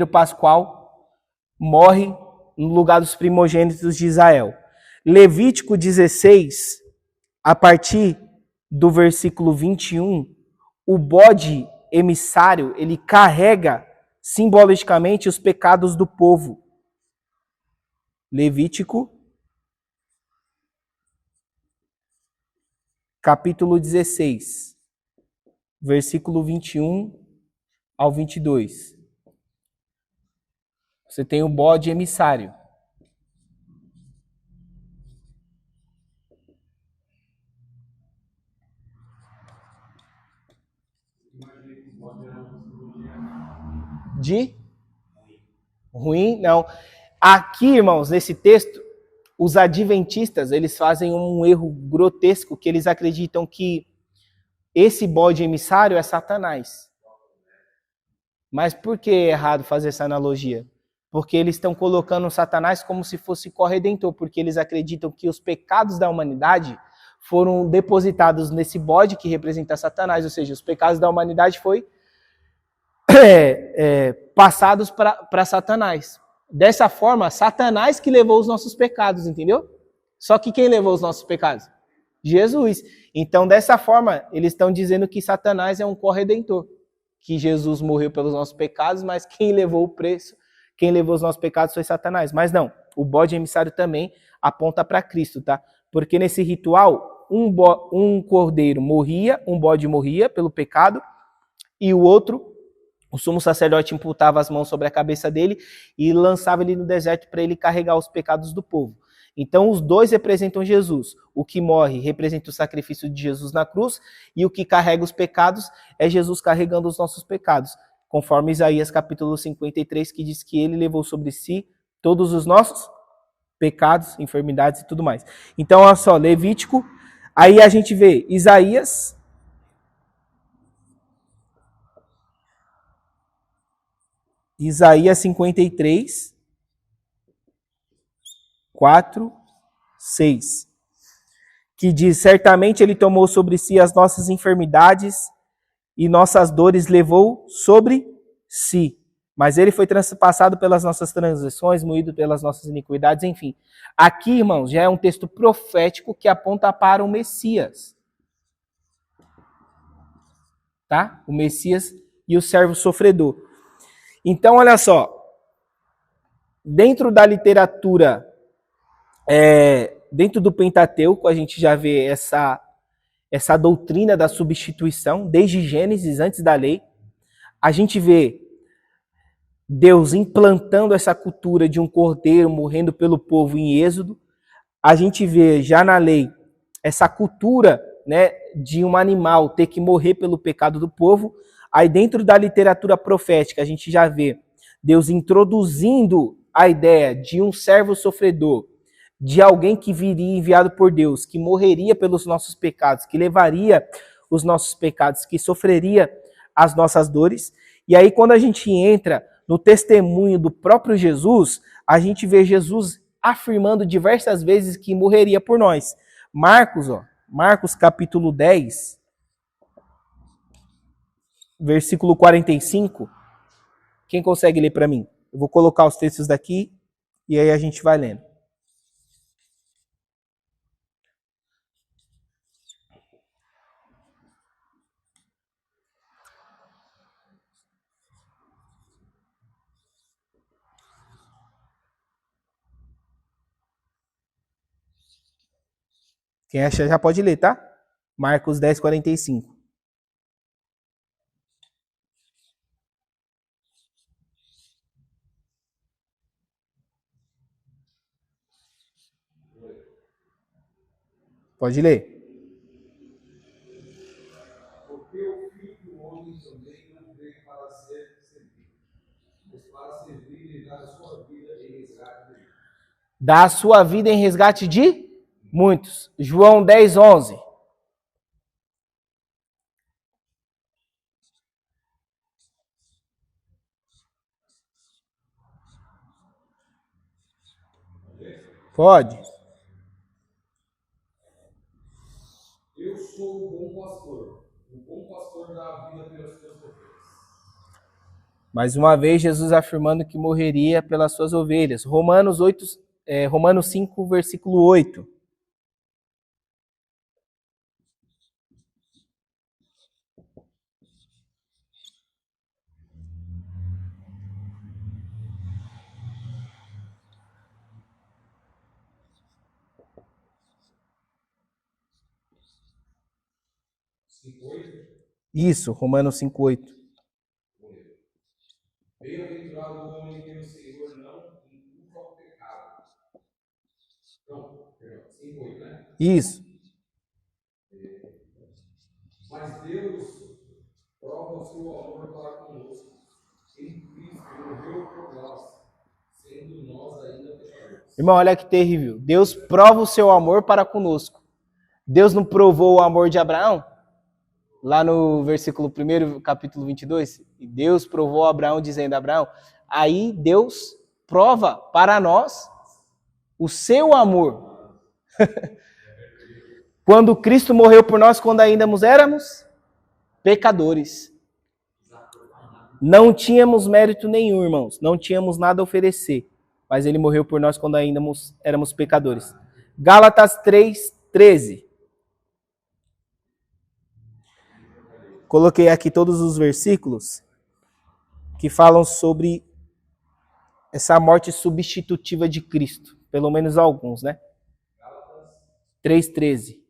pascual morre no lugar dos primogênitos de Israel. Levítico 16, a partir do versículo 21, o bode emissário, ele carrega simbolicamente os pecados do povo. Levítico, capítulo 16, versículo 21 ao 22. Você tem o bode emissário. De ruim? Não. Aqui, irmãos, nesse texto, os adventistas, eles fazem um erro grotesco, que eles acreditam que esse bode emissário é Satanás. Mas por que é errado fazer essa analogia? Porque eles estão colocando Satanás como se fosse corredentor, porque eles acreditam que os pecados da humanidade foram depositados nesse bode que representa Satanás, ou seja, os pecados da humanidade foram passados para Satanás. Dessa forma, Satanás que levou os nossos pecados, entendeu? Só que quem levou os nossos pecados? Jesus. Então, dessa forma, eles estão dizendo que Satanás é um corredentor, que Jesus morreu pelos nossos pecados, mas quem levou o preço, quem levou os nossos pecados foi Satanás. Mas não, o bode emissário também aponta para Cristo, tá? Porque nesse ritual, um cordeiro morria, um bode morria pelo pecado, e o outro, o sumo sacerdote imputava as mãos sobre a cabeça dele e lançava ele no deserto para ele carregar os pecados do povo. Então os dois representam Jesus. O que morre representa o sacrifício de Jesus na cruz, e o que carrega os pecados é Jesus carregando os nossos pecados, conforme Isaías capítulo 53, que diz que ele levou sobre si todos os nossos pecados, enfermidades e tudo mais. Então, olha só, Levítico, aí a gente vê Isaías, Isaías 53, 4, 6, que diz, certamente ele tomou sobre si as nossas enfermidades e nossas dores levou sobre si. Mas ele foi transpassado pelas nossas transgressões, moído pelas nossas iniquidades, enfim. Aqui, irmãos, já é um texto profético que aponta para o Messias. Tá? O Messias e o servo sofredor. Então, olha só. Dentro da literatura, dentro do Pentateuco, a gente já vê essa doutrina da substituição, desde Gênesis, antes da lei. A gente vê Deus implantando essa cultura de um cordeiro morrendo pelo povo em Êxodo. A gente vê já na lei essa cultura, né, de um animal ter que morrer pelo pecado do povo. Aí dentro da literatura profética a gente já vê Deus introduzindo a ideia de um servo sofredor, de alguém que viria enviado por Deus, que morreria pelos nossos pecados, que levaria os nossos pecados, que sofreria as nossas dores. E aí quando a gente entra no testemunho do próprio Jesus, a gente vê Jesus afirmando diversas vezes que morreria por nós. Marcos capítulo 10, versículo 45. Quem consegue ler para mim? Eu vou colocar os textos daqui e aí a gente vai lendo. Quem achar já pode ler, tá? Marcos 10, 45. Pode ler. Porque o Filho do Homem também não veio para ser servido, mas para servir e dar a sua vida em resgate de muitos. Dá a sua vida em resgate de muitos. João 10, 11. Pode. Eu sou o bom pastor. O bom pastor dá a vida pelas suas ovelhas. Mais uma vez, Jesus afirmando que morreria pelas suas ovelhas. Romanos 5, versículo 8. Isso, Romanos 5, 8. Bem-aventurado o homem que o Senhor não imputa ao pecado. Não, perdão, 5:8, né? Isso. Mas Deus prova o seu amor para conosco. Em Cristo morreu por nós, sendo nós ainda pecadores. Irmão, olha que terrível. Deus prova o seu amor para conosco. Deus não provou o amor de Abraão? Lá no versículo 1, capítulo 22. E Deus provou a Abraão dizendo, Abraão, aí Deus prova para nós o seu amor. Quando Cristo morreu por nós, quando ainda éramos pecadores. Não tínhamos mérito nenhum, irmãos. Não tínhamos nada a oferecer. Mas ele morreu por nós quando ainda éramos pecadores. Gálatas 3, 13. Coloquei aqui todos os versículos que falam sobre essa morte substitutiva de Cristo. Pelo menos alguns, né? 3:13.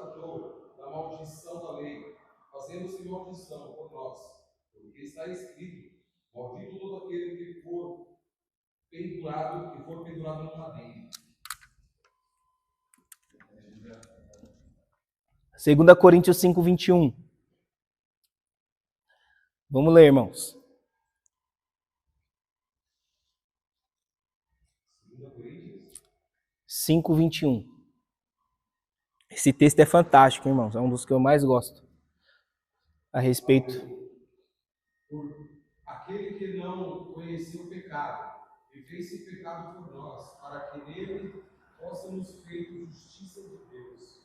tratou da maldição da lei, fazendo-se maldição por nós, porque está escrito: maldito todo aquele que for pendurado no madeiro. 2 Coríntios 5, 21. Vamos ler, irmãos. 5, 21. Esse texto é fantástico, irmãos. É um dos que eu mais gosto a respeito. Por aquele que não conheceu o pecado e fez-se pecado por nós, para que nele possamos feito justiça de Deus.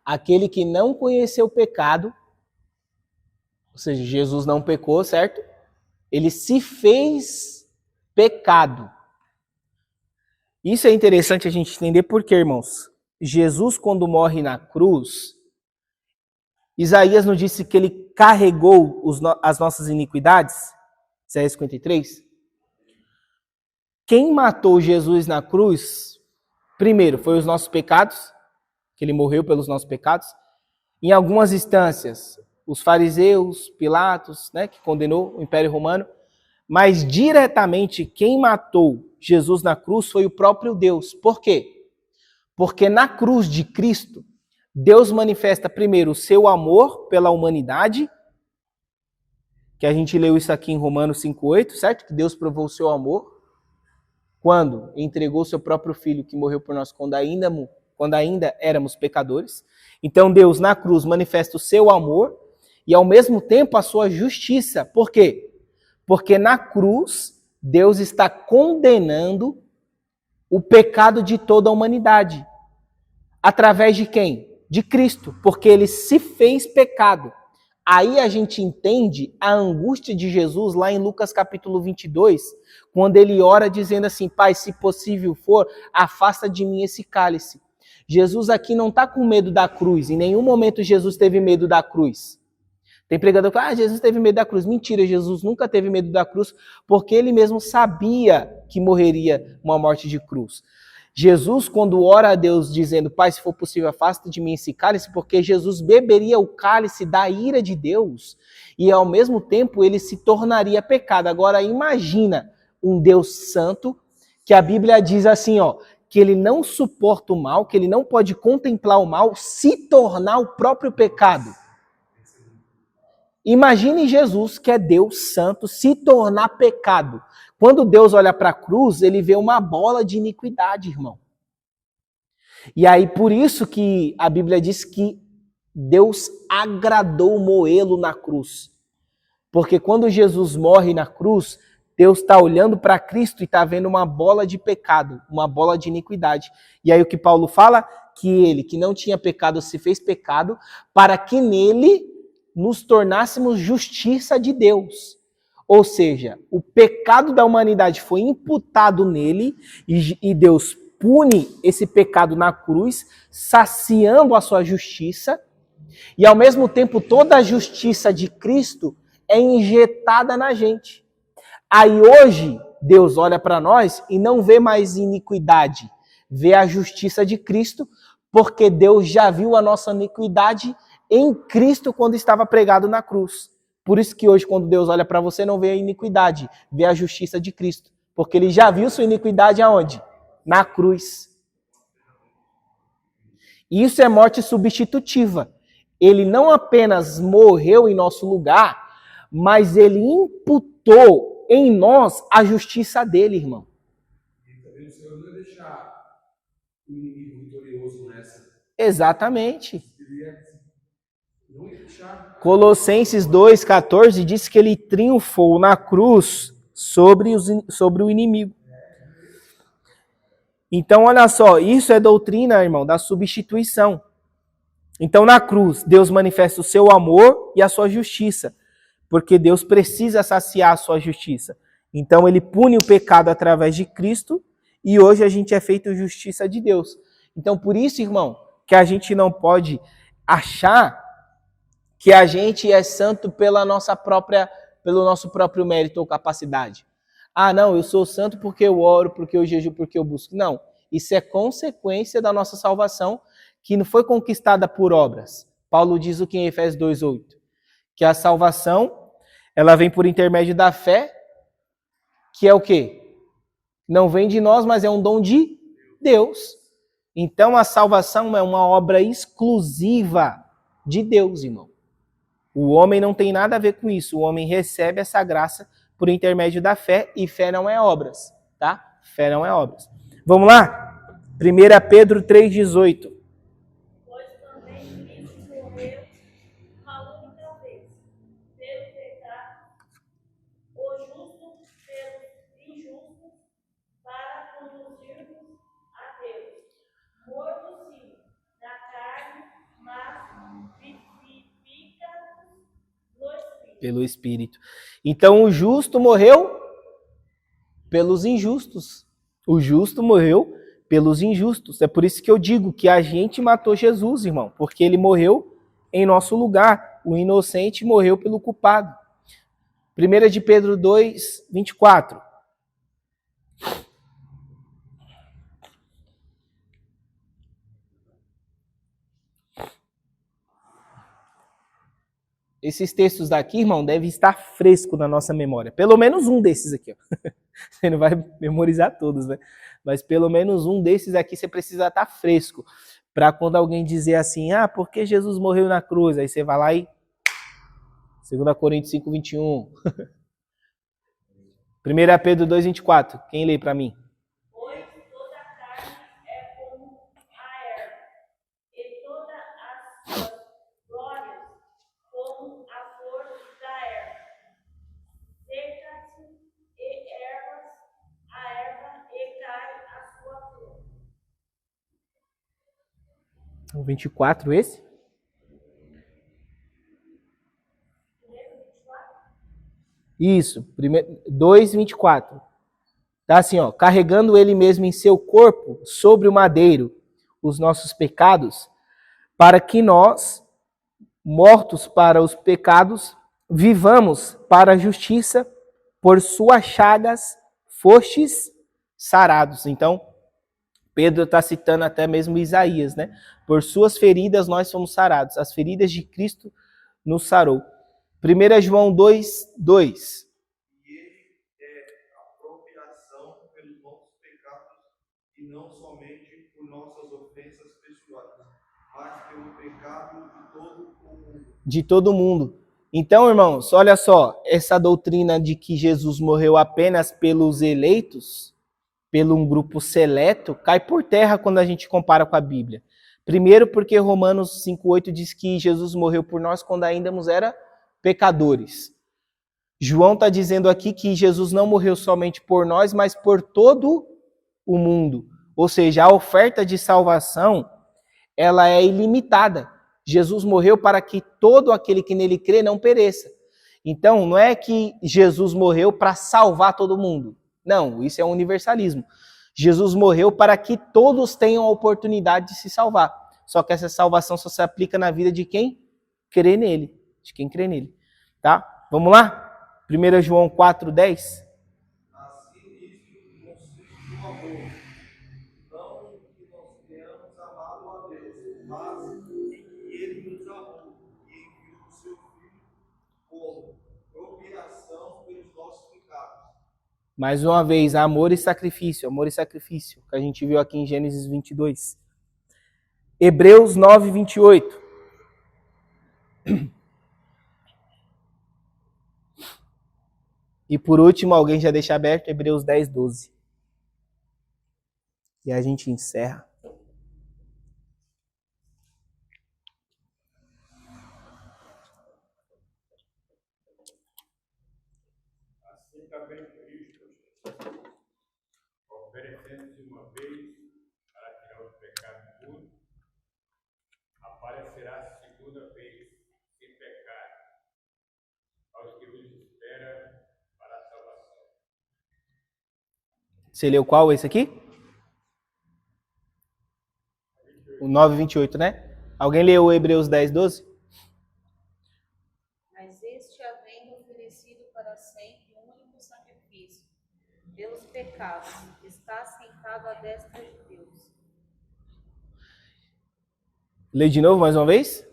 Aquele que não conheceu o pecado, ou seja, Jesus não pecou, certo? Ele se fez pecado. Isso é interessante a gente entender porque, irmãos, Jesus, quando morre na cruz, Isaías nos disse que ele carregou as nossas iniquidades, Isaías 53. Quem matou Jesus na cruz, primeiro, foi os nossos pecados, que ele morreu pelos nossos pecados. Em algumas instâncias, os fariseus, Pilatos, né, que condenou o Império Romano, mas diretamente quem matou Jesus na cruz foi o próprio Deus. Por quê? Porque na cruz de Cristo, Deus manifesta primeiro o seu amor pela humanidade, que a gente leu isso aqui em Romanos 5,8, certo? Que Deus provou o seu amor quando entregou o seu próprio Filho, que morreu por nós quando ainda éramos pecadores. Então Deus na cruz manifesta o seu amor e ao mesmo tempo a sua justiça. Por quê? Porque na cruz Deus está condenando o pecado de toda a humanidade. Através de quem? De Cristo, porque ele se fez pecado. Aí a gente entende a angústia de Jesus lá em Lucas capítulo 22, quando ele ora dizendo assim: Pai, se possível for, afasta de mim esse cálice. Jesus aqui não está com medo da cruz, em nenhum momento Jesus teve medo da cruz. Tem pregador que fala: Jesus teve medo da cruz. Mentira, Jesus nunca teve medo da cruz, porque ele mesmo sabia que morreria uma morte de cruz. Jesus, quando ora a Deus dizendo: Pai, se for possível, afasta de mim esse cálice, porque Jesus beberia o cálice da ira de Deus e ao mesmo tempo ele se tornaria pecado. Agora imagina um Deus santo, que a Bíblia diz assim, ó, que ele não suporta o mal, que ele não pode contemplar o mal, se tornar o próprio pecado. Imagine Jesus, que é Deus santo, se tornar pecado. Quando Deus olha para a cruz, ele vê uma bola de iniquidade, irmão. E aí, por isso que a Bíblia diz que Deus agradou moê-lo na cruz. Porque quando Jesus morre na cruz, Deus está olhando para Cristo e está vendo uma bola de pecado, uma bola de iniquidade. E aí o que Paulo fala? Que ele, que não tinha pecado, se fez pecado, para que nele nos tornássemos justiça de Deus. Ou seja, o pecado da humanidade foi imputado nele e Deus pune esse pecado na cruz, saciando a sua justiça, e ao mesmo tempo toda a justiça de Cristo é injetada na gente. Aí hoje Deus olha para nós e não vê mais iniquidade, vê a justiça de Cristo, porque Deus já viu a nossa iniquidade em Cristo quando estava pregado na cruz. Por isso que hoje, quando Deus olha para você, não vê a iniquidade, vê a justiça de Cristo. Porque ele já viu sua iniquidade aonde? Na cruz. Isso é morte substitutiva. Ele não apenas morreu em nosso lugar, mas ele imputou em nós a justiça dele, irmão. E também o Senhor não ia deixar o inimigo vitorioso nessa. Exatamente. Não ia deixar. Colossenses 2,14 diz que ele triunfou na cruz sobre o inimigo. Então, olha só, isso é doutrina, irmão, da substituição. Então, na cruz, Deus manifesta o seu amor e a sua justiça, porque Deus precisa saciar a sua justiça. Então, ele pune o pecado através de Cristo e hoje a gente é feito justiça de Deus. Então, por isso, irmão, que a gente não pode achar que a gente é santo pelo nosso próprio mérito ou capacidade. Ah, não, eu sou santo porque eu oro, porque eu jejuo, porque eu busco. Não, isso é consequência da nossa salvação, que não foi conquistada por obras. Paulo diz o que em Efésios 2:8? Que a salvação, ela vem por intermédio da fé, que é o quê? Não vem de nós, mas é um dom de Deus. Então a salvação é uma obra exclusiva de Deus, irmão. O homem não tem nada a ver com isso. O homem recebe essa graça por intermédio da fé, e fé não é obras, tá? Fé não é obras. Vamos lá? 1 Pedro 3,18. Pois também Cristo morreu uma única vez pelo pecado, o justo pelos injustos, para conduzir-nos a Deus. Morto sim, na carne, mas vivifica-nos no Espírito. Pelo Espírito. Então o justo morreu pelos injustos. O justo morreu pelos injustos. É por isso que eu digo que a gente matou Jesus, irmão, porque ele morreu em nosso lugar. O inocente morreu pelo culpado. 1 de Pedro 2:24. Esses textos daqui, irmão, devem estar fresco na nossa memória. Pelo menos um desses aqui, ó. Você não vai memorizar todos, né? Mas pelo menos um desses aqui você precisa estar fresco. Para quando alguém dizer assim, por que Jesus morreu na cruz? Aí você vai lá e... 2 Coríntios 5:21. 1 Pedro 2:24. Quem lê para mim? Pois toda a carne é como a erva, e todas as suas glórias como a flor da erva. Seca-se a erva e cai a sua flor. O 24 esse? Isso, 2:24. Tá assim, ó, carregando ele mesmo em seu corpo sobre o madeiro os nossos pecados, para que nós, mortos para os pecados, vivamos para a justiça, por suas chagas fostes sarados. Então, Pedro está citando até mesmo Isaías, né? Por suas feridas nós fomos sarados. As feridas de Cristo nos sarou. 1 João 2:2. E ele é a propiciação pelos nossos pecados, e não somente por nossas ofensas pessoais, mas pelo pecado de todo o mundo. De todo mundo. Então, irmãos, olha só, essa doutrina de que Jesus morreu apenas pelos eleitos, pelo um grupo seleto, cai por terra quando a gente compara com a Bíblia. Primeiro porque Romanos 5:8 diz que Jesus morreu por nós quando ainda éramos pecadores. João está dizendo aqui que Jesus não morreu somente por nós, mas por todo o mundo. Ou seja, a oferta de salvação, ela é ilimitada. Jesus morreu para que todo aquele que nele crê não pereça. Então, não é que Jesus morreu para salvar todo mundo. Não, isso é um universalismo. Jesus morreu para que todos tenham a oportunidade de se salvar. Só que essa salvação só se aplica na vida de quem crê nele. De quem crê nele. Tá? Vamos lá? 1 João 4:10. Assim isto constitui o amor, não que nós tenhamos amado a Deus, mas que ele nos amou e enviou o seu Filho como propiciação pelos nossos pecados. Mais uma vez, amor e sacrifício, que a gente viu aqui em Gênesis 22. Hebreus 9:28. E por último, alguém já deixa aberto Hebreus 10:12. E a gente encerra. Assim também Cristo, oferecendo-se uma vez para tirar o pecado do mundo, aparecerá segunda vez sem pecado aos que os esperam para a salvação. Você leu qual esse aqui? O 9:28, né? Alguém leu o Hebreus 10:12? Mas este, havendo oferecido para sempre um único sacrifício pelos pecados, está sentado à destra de Deus. Lê de novo mais uma vez?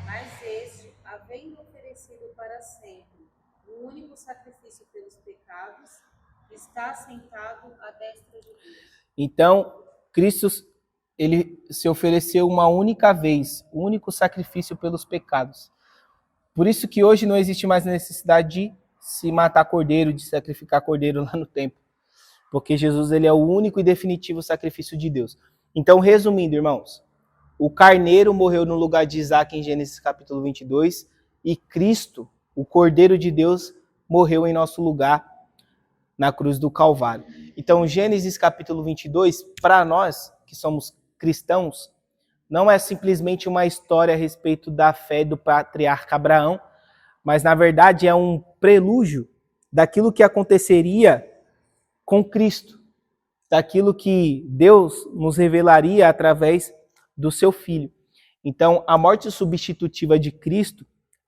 Mas este, havendo oferecido para sempre o único sacrifício pelos pecados, está sentado à destra de Deus. Então, Cristo, ele se ofereceu uma única vez, o único sacrifício pelos pecados. Por isso que hoje não existe mais a necessidade de se matar cordeiro, de sacrificar cordeiro lá no templo. Porque Jesus, ele é o único e definitivo sacrifício de Deus. Então, resumindo, irmãos, o carneiro morreu no lugar de Isaac em Gênesis capítulo 22 e Cristo, o Cordeiro de Deus, morreu em nosso lugar na cruz do Calvário. Então, Gênesis capítulo 22, para nós que somos cristãos, não é simplesmente uma história a respeito da fé do patriarca Abraão, mas, na verdade, é um prelúdio daquilo que aconteceria com Cristo, daquilo que Deus nos revelaria através do seu Filho. Então, a morte substitutiva de Cristo,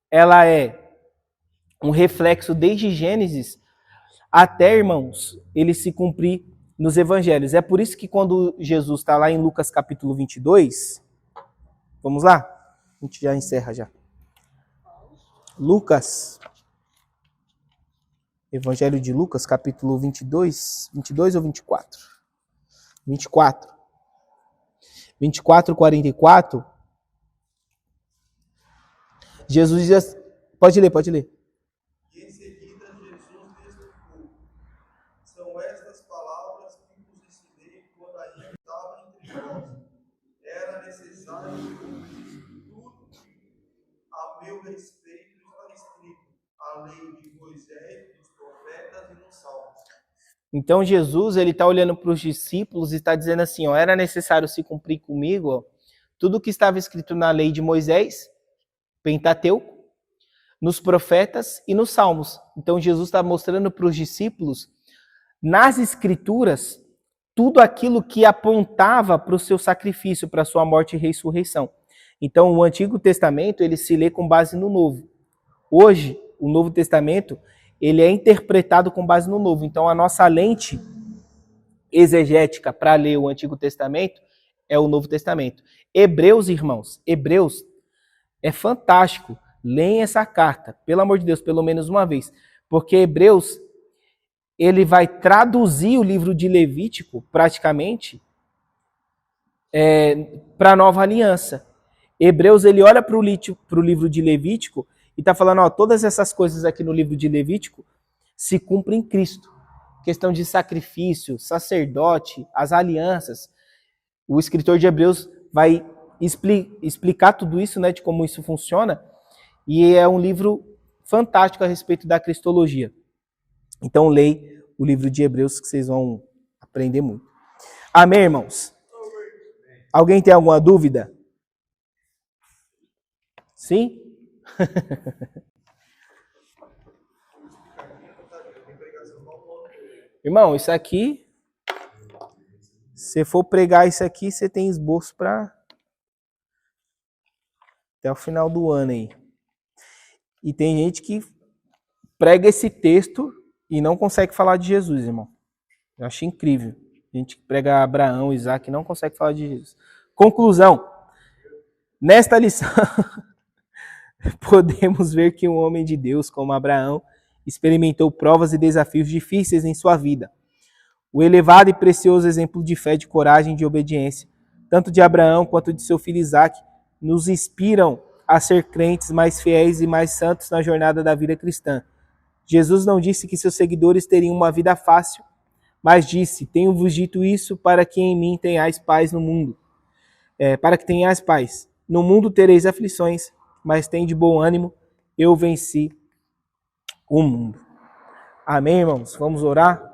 ela é um reflexo desde Gênesis até, irmãos, ele se cumprir nos evangelhos. É por isso que quando Jesus está lá em Lucas capítulo 22, vamos lá? A gente já encerra já. Lucas, Evangelho de Lucas, capítulo 22 ou 24? 24. 24, 44. Jesus diz... Pode ler. E em seguida Jesus lhes explicou: são estas palavras que vos ensinei quando ainda estava entre vós. Era necessário que cumprisse tudo a meu respeito está escrito, a lei de Moisés, dos profetas e dos salmos. Então Jesus, ele está olhando para os discípulos e está dizendo assim, ó, era necessário se cumprir comigo, ó, tudo que estava escrito na lei de Moisés, Pentateuco, nos profetas e nos salmos. Então Jesus está mostrando para os discípulos, nas escrituras, tudo aquilo que apontava para o seu sacrifício, para a sua morte e ressurreição. Então o Antigo Testamento, ele se lê com base no Novo. Hoje, o Novo Testamento, ele é interpretado com base no Novo. Então a nossa lente exegética para ler o Antigo Testamento é o Novo Testamento. Hebreus, irmãos, Hebreus é fantástico. Leem essa carta, pelo amor de Deus, pelo menos uma vez. Porque Hebreus, ele vai traduzir o livro de Levítico, praticamente, para a nova aliança. Hebreus, ele olha para o livro de Levítico e está falando, ó, todas essas coisas aqui no livro de Levítico se cumprem em Cristo. Questão de sacrifício, sacerdote, as alianças. O escritor de Hebreus vai explicar tudo isso, né, de como isso funciona. E é um livro fantástico a respeito da cristologia. Então, leia o livro de Hebreus que vocês vão aprender muito. Amém, irmãos? Alguém tem alguma dúvida? Sim? Irmão, isso aqui, se for pregar isso aqui, você tem esboço para até o final do ano aí. E tem gente que prega esse texto e não consegue falar de Jesus, irmão. Eu acho incrível. Gente que prega Abraão, Isaac, não consegue falar de Jesus. Conclusão. Nesta lição, podemos ver que um homem de Deus como Abraão experimentou provas e desafios difíceis em sua vida. O elevado e precioso exemplo de fé, de coragem e de obediência, tanto de Abraão quanto de seu filho Isaac, nos inspiram a ser crentes mais fiéis e mais santos na jornada da vida cristã. Jesus não disse que seus seguidores teriam uma vida fácil, mas disse, tenho-vos dito isso para que em mim tenhais paz no mundo. Para que tenhais paz. No mundo tereis aflições, mas tende bom ânimo, eu venci o mundo. Amém, irmãos? Vamos orar?